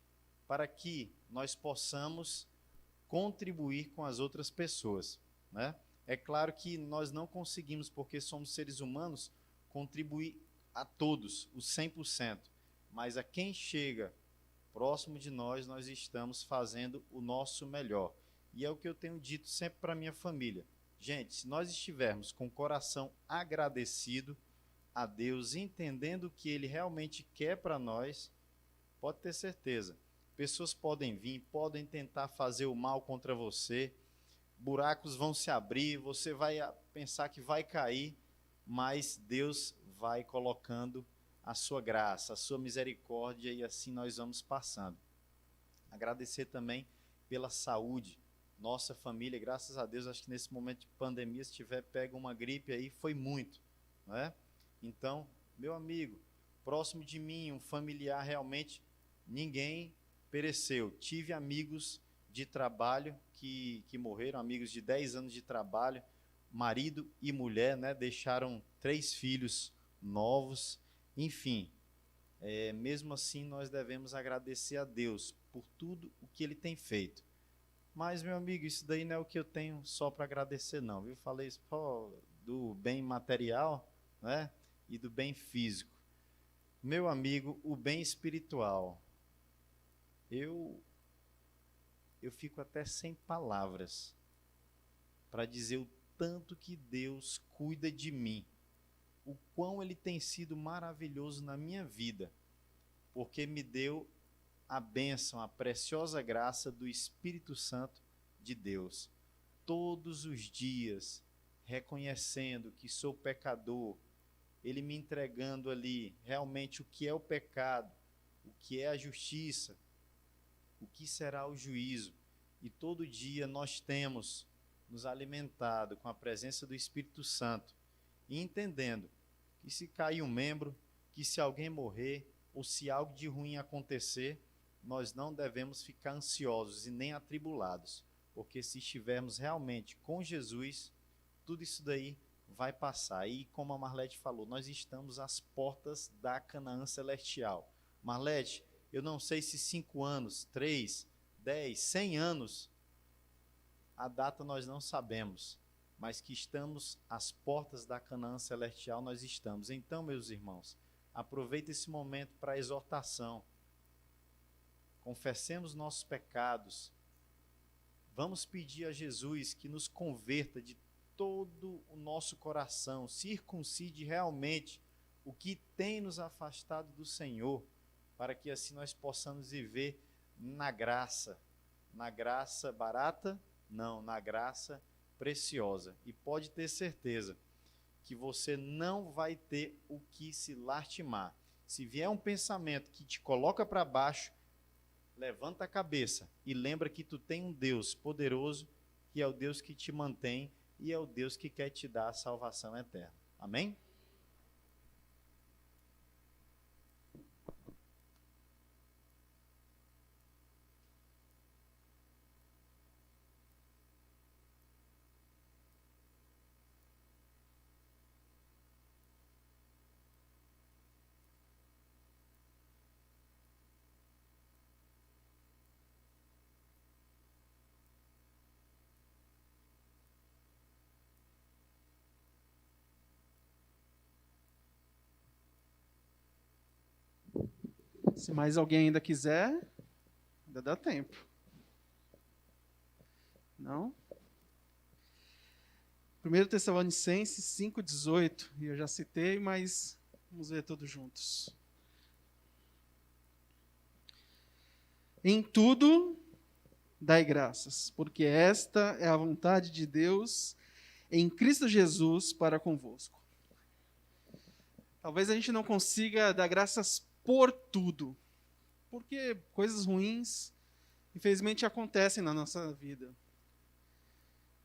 I: para que nós possamos contribuir com as outras pessoas, né? É claro que nós não conseguimos, porque somos seres humanos, contribuir a todos, os 100%, mas a quem chega próximo de nós, nós estamos fazendo o nosso melhor. E é o que eu tenho dito sempre para a minha família. Gente, se nós estivermos com o coração agradecido a Deus, entendendo o que Ele realmente quer para nós, pode ter certeza, pessoas podem vir, podem tentar fazer o mal contra você, buracos vão se abrir, você vai pensar que vai cair, mas Deus vai colocando a sua graça, a sua misericórdia, e assim nós vamos passando. Agradecer também pela saúde, nossa família, graças a Deus, acho que nesse momento de pandemia, se tiver pego uma gripe aí, foi muito, não é? Então, meu amigo, próximo de mim, um familiar, realmente, ninguém pereceu. Tive amigos de trabalho que morreram, amigos de 10 anos de trabalho, marido e mulher, né? Deixaram 3 filhos novos, enfim. Mesmo assim, nós devemos agradecer a Deus por tudo o que Ele tem feito. Mas, meu amigo, isso daí não é o que eu tenho só para agradecer, não, viu? Falei isso do bem material, né? E do bem físico. Meu amigo, o bem espiritual. Eu fico até sem palavras para dizer o tanto que Deus cuida de mim, o quão Ele tem sido maravilhoso na minha vida, porque me deu a bênção, a preciosa graça do Espírito Santo de Deus. Todos os dias, reconhecendo que sou pecador, Ele me entregando ali realmente o que é o pecado, o que é a justiça, o que será o juízo. E todo dia nós temos nos alimentado com a presença do Espírito Santo, e entendendo que se cair um membro, que se alguém morrer, ou se algo de ruim acontecer, nós não devemos ficar ansiosos e nem atribulados, porque se estivermos realmente com Jesus, tudo isso daí vai passar. E como a Marlete falou, nós estamos às portas da Canaã celestial. Marlete, eu não sei se 5 anos, 3, 10, 100 anos, a data nós não sabemos, mas que estamos às portas da Canaã celestial, nós estamos. Então, meus irmãos, aproveite esse momento para a exortação. Confessemos nossos pecados. Vamos pedir a Jesus que nos converta de todo o nosso coração, circuncide realmente o que tem nos afastado do Senhor, para que assim nós possamos viver na graça barata, não, na graça preciosa. E pode ter certeza que você não vai ter o que se lastimar. Se vier um pensamento que te coloca para baixo, levanta a cabeça e lembra que tu tem um Deus poderoso, que é o Deus que te mantém e é o Deus que quer te dar a salvação eterna. Amém?
A: Se mais alguém ainda quiser, ainda dá tempo. Não? 1 Tessalonicenses 5,18, e eu já citei, mas vamos ver todos juntos. Em tudo, dai graças, porque esta é a vontade de Deus em Cristo Jesus para convosco. Talvez a gente não consiga dar graças por tudo, porque coisas ruins, infelizmente, acontecem na nossa vida.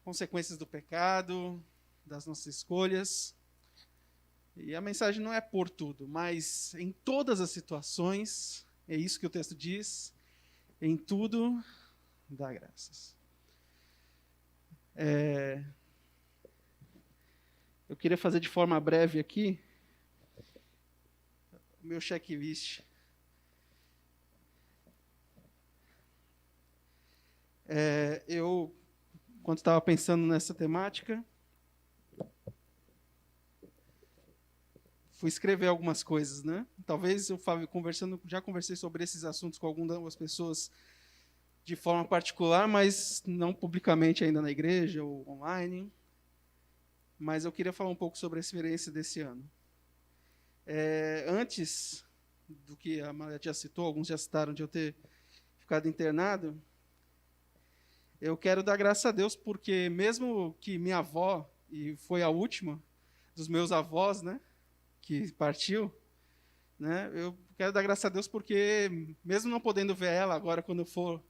A: Consequências do pecado, das nossas escolhas. E a mensagem não é por tudo, mas em todas as situações, é isso que o texto diz, em tudo dá graças. Eu queria fazer de forma breve aqui o meu checklist. Eu, quando estava pensando nessa temática, fui escrever algumas coisas, né? Talvez eu já conversei sobre esses assuntos com algumas pessoas de forma particular, mas não publicamente ainda na igreja ou online. Mas eu queria falar um pouco sobre a experiência desse ano. Antes do que a Maria já citou, alguns já citaram de eu ter ficado internado, eu quero dar graças a Deus porque mesmo que minha avó, e foi a última dos meus avós, né, que partiu, né, eu quero dar graças a Deus porque mesmo não podendo ver ela agora quando eu for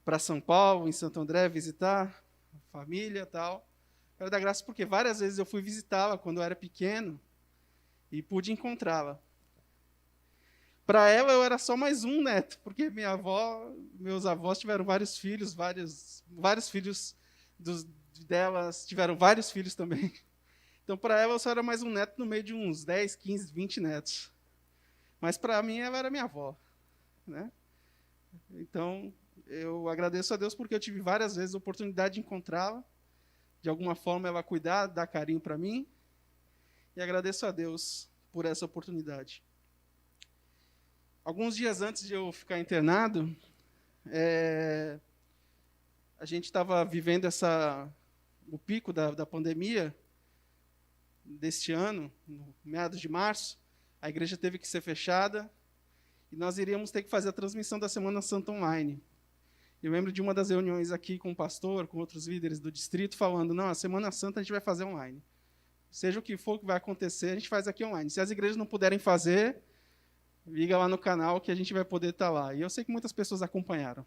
A: para São Paulo, em Santo André, visitar a família e tal, quero dar graças porque várias vezes eu fui visitá-la quando eu era pequeno e pude encontrá-la. Para ela, eu era só mais um neto, porque meus avós tiveram vários filhos, vários filhos delas tiveram vários filhos também. Então, para ela, eu só era mais um neto no meio de uns 10, 15, 20 netos. Mas, para mim, ela era minha avó, né? Então, eu agradeço a Deus porque eu tive várias vezes a oportunidade de encontrá-la, de alguma forma ela cuidar, dar carinho para mim, e agradeço a Deus por essa oportunidade. Alguns dias antes de eu ficar internado, a gente estava vivendo o pico da pandemia deste ano, no meados de março. A igreja teve que ser fechada e nós iríamos ter que fazer a transmissão da Semana Santa online. Eu lembro de uma das reuniões aqui com o pastor, com outros líderes do distrito, falando, não, a Semana Santa a gente vai fazer online. Seja o que for que vai acontecer, a gente faz aqui online. Se as igrejas não puderem fazer, liga lá no canal que a gente vai poder estar lá. E eu sei que muitas pessoas acompanharam.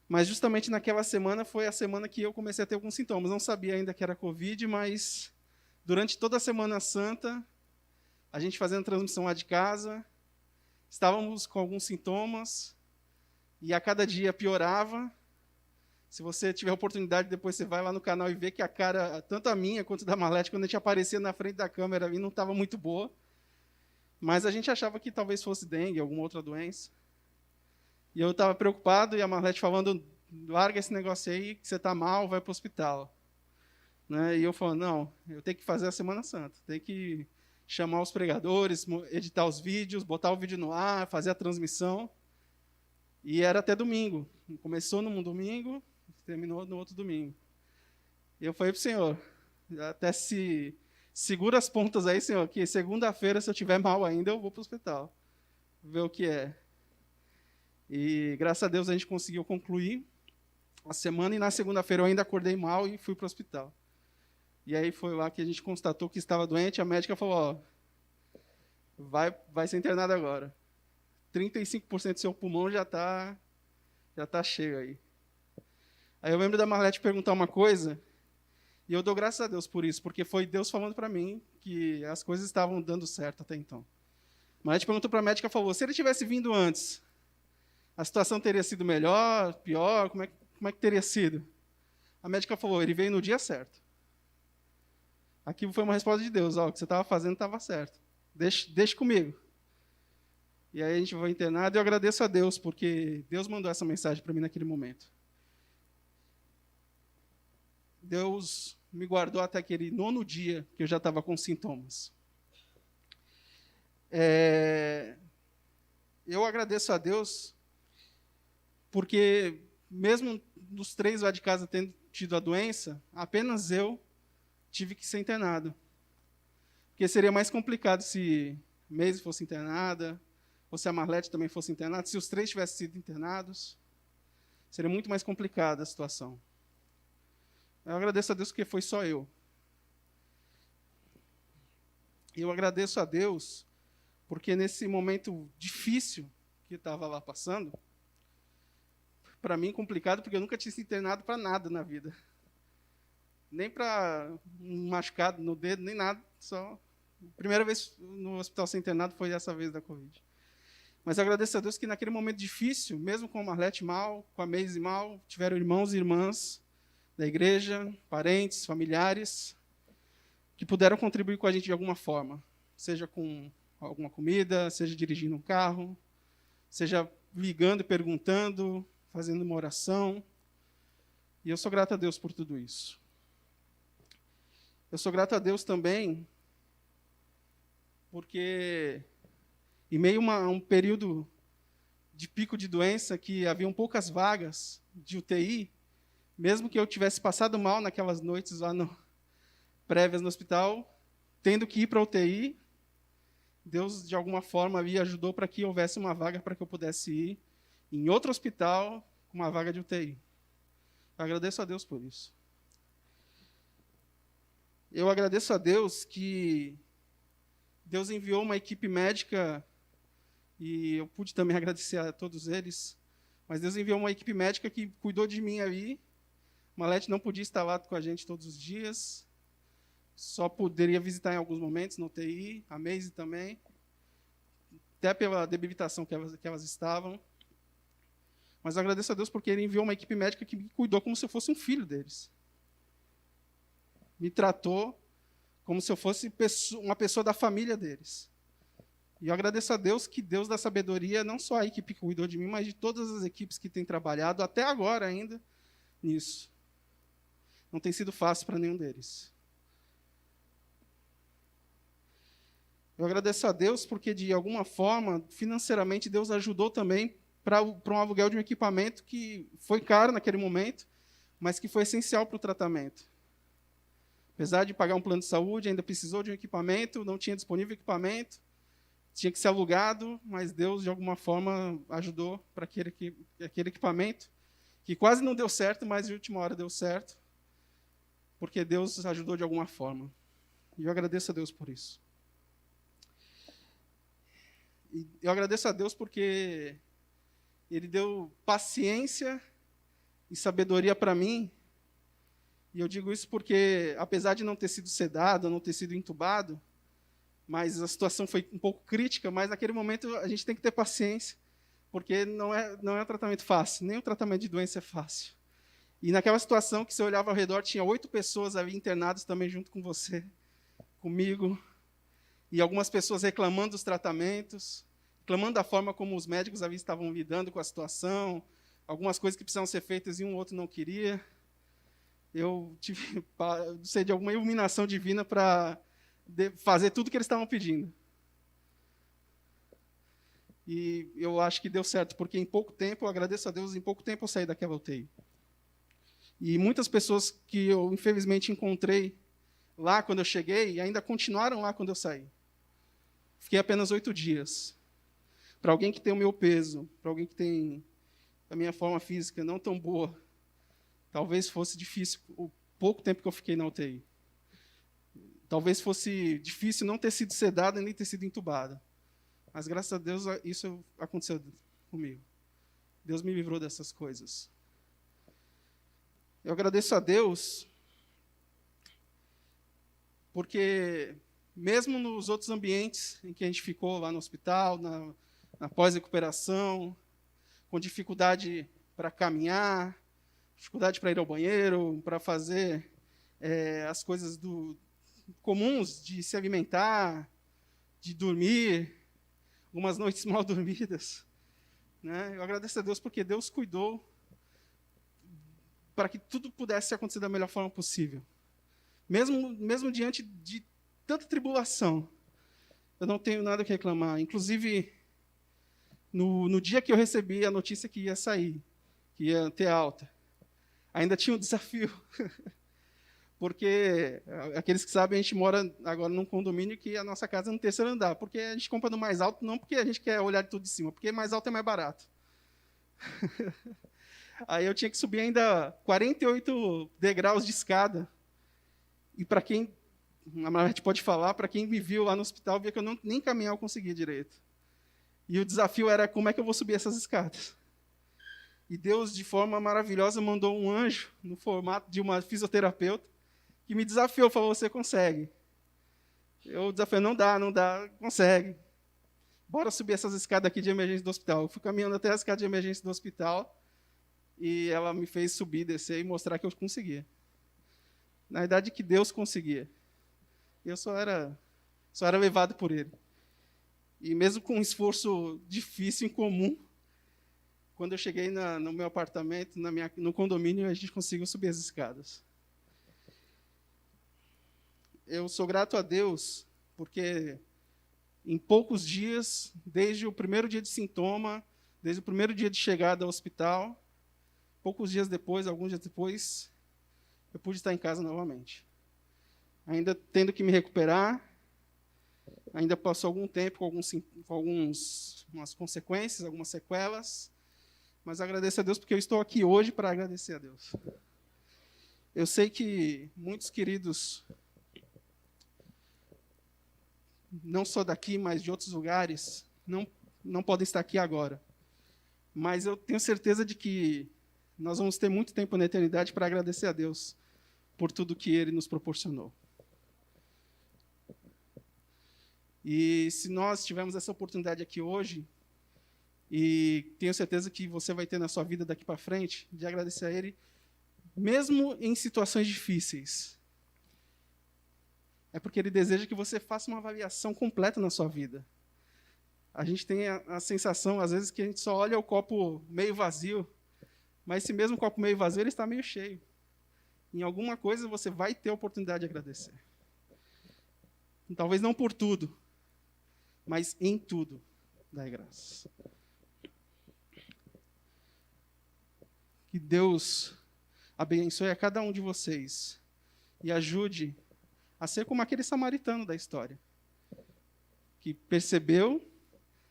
A: Mas justamente naquela semana foi a semana que eu comecei a ter alguns sintomas. Não sabia ainda que era Covid, mas durante toda a Semana Santa, a gente fazendo transmissão lá de casa, estávamos com alguns sintomas e a cada dia piorava. Se você tiver oportunidade, depois você vai lá no canal e vê que a cara, tanto a minha quanto da Marlete, quando a gente aparecia na frente da câmera ali, não estava muito boa. Mas a gente achava que talvez fosse dengue, alguma outra doença. E eu estava preocupado, e a Marlete falando larga esse negócio aí, que você está mal, vai para o hospital. Né? E eu falo, não, eu tenho que fazer a Semana Santa, tenho que chamar os pregadores, editar os vídeos, botar o vídeo no ar, fazer a transmissão. E era até domingo. Começou num domingo, terminou no outro domingo. E eu falei para o Senhor, até se segura as pontas aí, Senhor, que segunda-feira, se eu estiver mal ainda, eu vou para o hospital, ver o que é. E graças a Deus a gente conseguiu concluir a semana, e na segunda-feira eu ainda acordei mal e fui para o hospital. E aí foi lá que a gente constatou que estava doente, a médica falou, vai ser internado agora. 35% do seu pulmão já tá cheio aí. Aí eu lembro da Marlete perguntar uma coisa, e eu dou graças a Deus por isso, porque foi Deus falando para mim que as coisas estavam dando certo até então. Marlete perguntou para a médica, falou, se ele tivesse vindo antes, a situação teria sido melhor, pior, como é que teria sido? A médica falou, ele veio no dia certo. Aqui foi uma resposta de Deus, o que você estava fazendo estava certo. Deixe comigo. E aí a gente foi internado, e eu agradeço a Deus, porque Deus mandou essa mensagem para mim naquele momento. Deus me guardou até aquele 9º dia que eu já estava com sintomas. Eu agradeço a Deus, porque mesmo dos 3 lá de casa tendo tido a doença, apenas eu tive que ser internado. Porque seria mais complicado se Meise fosse internada, ou se a Marlete também fosse internada, se os 3 tivessem sido internados, seria muito mais complicada a situação. Eu agradeço a Deus porque foi só eu. E eu agradeço a Deus porque nesse momento difícil que eu estava lá passando, para mim complicado, porque eu nunca tinha sido internado para nada na vida. Nem para um machucado no dedo, nem nada. Só a primeira vez no hospital ser internado foi essa vez da Covid. Mas eu agradeço a Deus que naquele momento difícil, mesmo com a Marlete mal, com a Meise mal, tiveram irmãos e irmãs da igreja, parentes, familiares, que puderam contribuir com a gente de alguma forma. Seja com alguma comida, seja dirigindo um carro, seja ligando e perguntando, fazendo uma oração. E eu sou grato a Deus por tudo isso. Eu sou grato a Deus também porque, em meio a um período de pico de doença, que haviam poucas vagas de UTI, mesmo que eu tivesse passado mal naquelas noites lá prévias no hospital, tendo que ir para a UTI, Deus, de alguma forma, me ajudou para que houvesse uma vaga para que eu pudesse ir em outro hospital com uma vaga de UTI. Eu agradeço a Deus por isso. Eu agradeço a Deus que Deus enviou uma equipe médica, e eu pude também agradecer a todos eles, mas Deus enviou uma equipe médica que cuidou de mim ali. Marlete não podia estar lá com a gente todos os dias, só poderia visitar em alguns momentos no UTI, a Meise também, até pela debilitação que elas estavam. Mas eu agradeço a Deus porque Ele enviou uma equipe médica que me cuidou como se eu fosse um filho deles. Me tratou como se eu fosse uma pessoa da família deles. E eu agradeço a Deus que Deus dá sabedoria, não só a equipe que cuidou de mim, mas de todas as equipes que têm trabalhado, até agora ainda, nisso. Não tem sido fácil para nenhum deles. Eu agradeço a Deus porque, de alguma forma, financeiramente, Deus ajudou também para um aluguel de um equipamento que foi caro naquele momento, mas que foi essencial para o tratamento. Apesar de pagar um plano de saúde, ainda precisou de um equipamento, não tinha disponível equipamento, tinha que ser alugado, mas Deus, de alguma forma, ajudou para aquele equipamento, que quase não deu certo, mas de última hora deu certo, porque Deus ajudou de alguma forma. E eu agradeço a Deus por isso. E eu agradeço a Deus porque Ele deu paciência e sabedoria para mim. E eu digo isso porque, apesar de não ter sido sedado, não ter sido entubado, mas a situação foi um pouco crítica, mas naquele momento a gente tem que ter paciência, porque não é um tratamento fácil, nem o tratamento de doença é fácil. E naquela situação que você olhava ao redor, tinha 8 pessoas ali internadas também junto com você, comigo, e algumas pessoas reclamando dos tratamentos, reclamando da forma como os médicos ali estavam lidando com a situação, algumas coisas que precisavam ser feitas e um outro não queria. Eu tive, não sei, de alguma iluminação divina para fazer tudo o que eles estavam pedindo. E eu acho que deu certo, porque em pouco tempo, eu agradeço a Deus, em pouco tempo eu saí daquela UTI. E muitas pessoas que eu, infelizmente, encontrei lá quando eu cheguei, ainda continuaram lá quando eu saí. Fiquei apenas 8 dias. Para alguém que tem o meu peso, para alguém que tem a minha forma física não tão boa, talvez fosse difícil o pouco tempo que eu fiquei na UTI. Talvez fosse difícil não ter sido sedado e nem ter sido entubado. Mas, graças a Deus, isso aconteceu comigo. Deus me livrou dessas coisas. Eu agradeço a Deus porque, mesmo nos outros ambientes em que a gente ficou, lá no hospital, na pós-recuperação, com dificuldade para caminhar, dificuldade para ir ao banheiro, para fazer as coisas comuns de se alimentar, de dormir, algumas noites mal dormidas, né? Eu agradeço a Deus porque Deus cuidou para que tudo pudesse acontecer da melhor forma possível. Mesmo diante de tanta tribulação, eu não tenho nada que reclamar. Inclusive, no dia que eu recebi a notícia que ia sair, que ia ter alta, ainda tinha um desafio. Porque, aqueles que sabem, a gente mora agora num condomínio que a nossa casa é no terceiro andar. Porque a gente compra no mais alto, não porque a gente quer olhar de tudo de cima, porque mais alto é mais barato. Aí eu tinha que subir ainda 48 degraus de escada. E para quem, a Marlete pode falar, para quem me viu lá no hospital, via que eu nem caminhar eu conseguia direito. E o desafio era como é que eu vou subir essas escadas. E Deus, de forma maravilhosa, mandou um anjo, no formato de uma fisioterapeuta, que me desafiou, falou, você consegue. Eu desafiei, não dá, consegue. Bora subir essas escadas aqui de emergência do hospital. Eu fui caminhando até a escada de emergência do hospital, e ela me fez subir, descer e mostrar que eu conseguia. Na verdade, que Deus conseguia. Eu só era levado por Ele. E mesmo com um esforço difícil, incomum, quando eu cheguei no meu apartamento, no condomínio, a gente conseguiu subir as escadas. Eu sou grato a Deus, porque em poucos dias, desde o primeiro dia de sintoma, desde o primeiro dia de chegada ao hospital, poucos dias depois, alguns dias depois, eu pude estar em casa novamente. Ainda tendo que me recuperar, ainda passou algum tempo com algumas consequências, algumas sequelas, mas agradeço a Deus porque eu estou aqui hoje para agradecer a Deus. Eu sei que muitos queridos, não só daqui, mas de outros lugares, não podem estar aqui agora. Mas eu tenho certeza de que nós vamos ter muito tempo na eternidade para agradecer a Deus por tudo que Ele nos proporcionou. E se nós tivermos essa oportunidade aqui hoje, e tenho certeza que você vai ter na sua vida daqui para frente, de agradecer a Ele, mesmo em situações difíceis, é porque Ele deseja que você faça uma avaliação completa na sua vida. A gente tem a sensação, às vezes, que a gente só olha o copo meio vazio, mas esse mesmo copo meio vazio, ele está meio cheio. Em alguma coisa você vai ter a oportunidade de agradecer. Talvez não por tudo, mas em tudo, dai graças. Que Deus abençoe a cada um de vocês e ajude a ser como aquele samaritano da história, que percebeu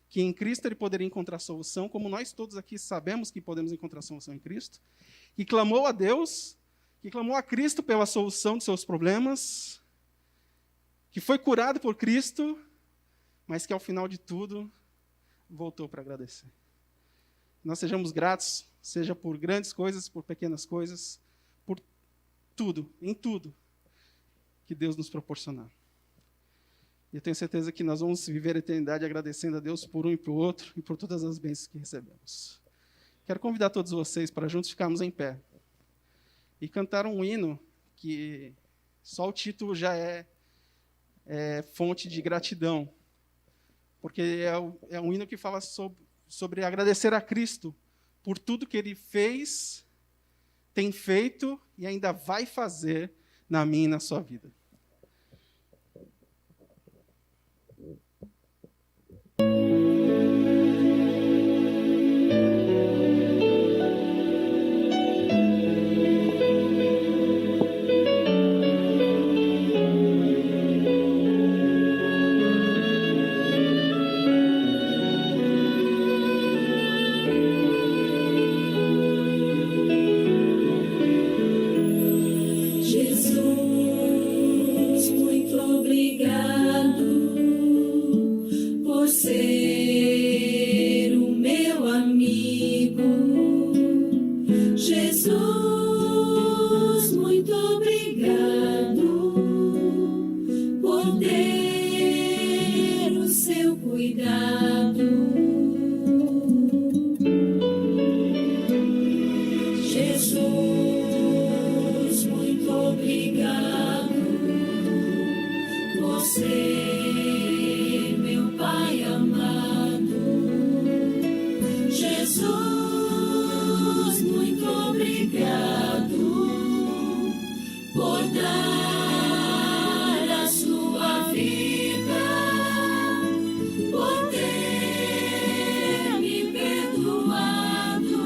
A: que em Cristo ele poderia encontrar solução, como nós todos aqui sabemos que podemos encontrar solução em Cristo, que clamou a Deus, que clamou a Cristo pela solução de seus problemas, que foi curado por Cristo, mas que ao final de tudo voltou para agradecer. Nós sejamos gratos, seja por grandes coisas, por pequenas coisas, por tudo, em tudo que Deus nos proporcionar. E eu tenho certeza que nós vamos viver a eternidade agradecendo a Deus por um e por outro e por todas as bênçãos que recebemos. Quero convidar todos vocês para juntos ficarmos em pé e cantar um hino que só o título já é fonte de gratidão, porque é um hino que fala sobre agradecer a Cristo por tudo que Ele fez, tem feito e ainda vai fazer na minha e na sua vida.
J: Jesus, muito obrigado por ser o meu amigo. Jesus, muito obrigado por ter o seu cuidado. Jesus, muito obrigado por ser meu Pai amado. Jesus, muito obrigado por dar a sua vida, por ter me perdoado,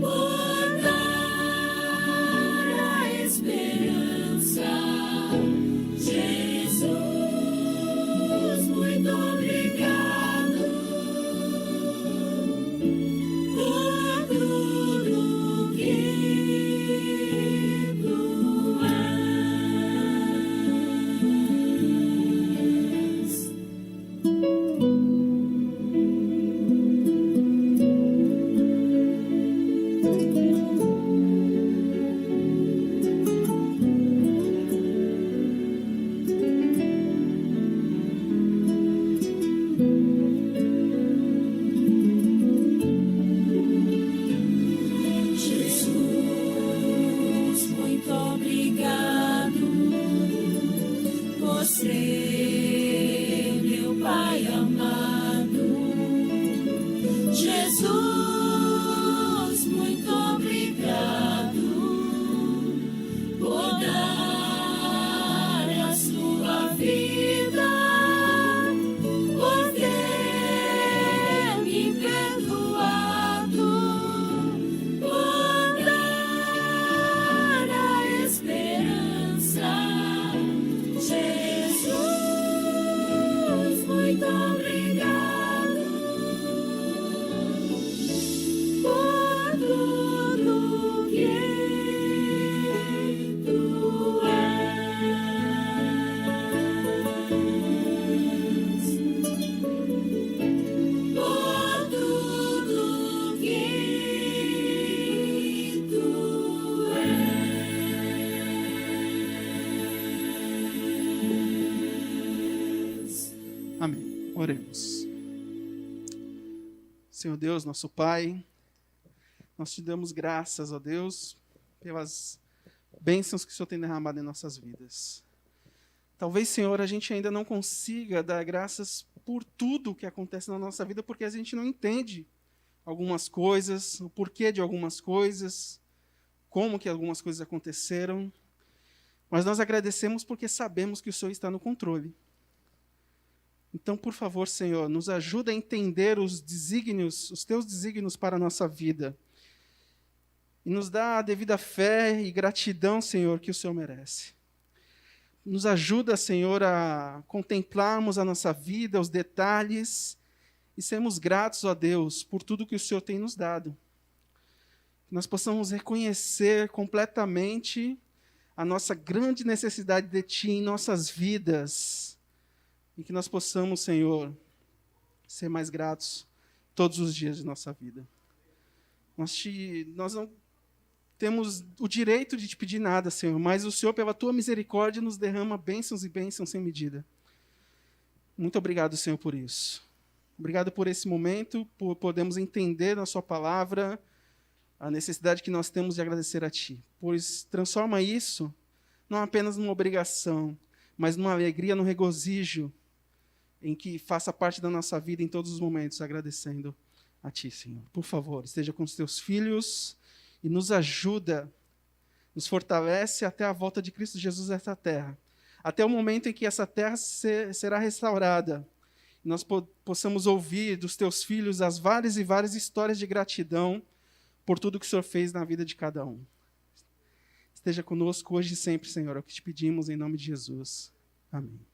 J: por dar a esperança. Jesus, muito obrigado por tudo que tu és. Jesus, muito obrigado por ser meu Pai amado. Jesus, muito obrigado por dar a sua vida, por ter me perdoado, por dar a esperança. Jesus, muito obrigado por tudo que tu és. Por tudo que tu és.
A: Amém. Oremos. Senhor Deus, nosso Pai, nós te damos graças, ó Deus, pelas bênçãos que o Senhor tem derramado em nossas vidas. Talvez, Senhor, a gente ainda não consiga dar graças por tudo que acontece na nossa vida, porque a gente não entende algumas coisas, o porquê de algumas coisas, como que algumas coisas aconteceram. Mas nós agradecemos porque sabemos que o Senhor está no controle. Então, por favor, Senhor, nos ajuda a entender os desígnios, os teus desígnios para a nossa vida. E nos dá a devida fé e gratidão, Senhor, que o Senhor merece. Nos ajuda, Senhor, a contemplarmos a nossa vida, os detalhes, e sermos gratos, ó Deus, por tudo que o Senhor tem nos dado. Que nós possamos reconhecer completamente a nossa grande necessidade de Ti em nossas vidas. E que nós possamos, Senhor, ser mais gratos todos os dias de nossa vida. Nós não temos o direito de te pedir nada, Senhor, mas o Senhor, pela tua misericórdia, nos derrama bênçãos e bênçãos sem medida. Muito obrigado, Senhor, por isso. Obrigado por esse momento, por podermos entender na sua palavra a necessidade que nós temos de agradecer a Ti. Pois transforma isso não apenas numa obrigação, mas numa alegria, num regozijo, em que faça parte da nossa vida em todos os momentos, agradecendo a Ti, Senhor. Por favor, esteja com os Teus filhos e nos ajuda, nos fortalece até a volta de Cristo Jesus a esta terra. Até o momento em que essa terra será restaurada. E nós possamos ouvir dos Teus filhos as várias e várias histórias de gratidão por tudo que o Senhor fez na vida de cada um. Esteja conosco hoje e sempre, Senhor, é o que te pedimos em nome de Jesus. Amém.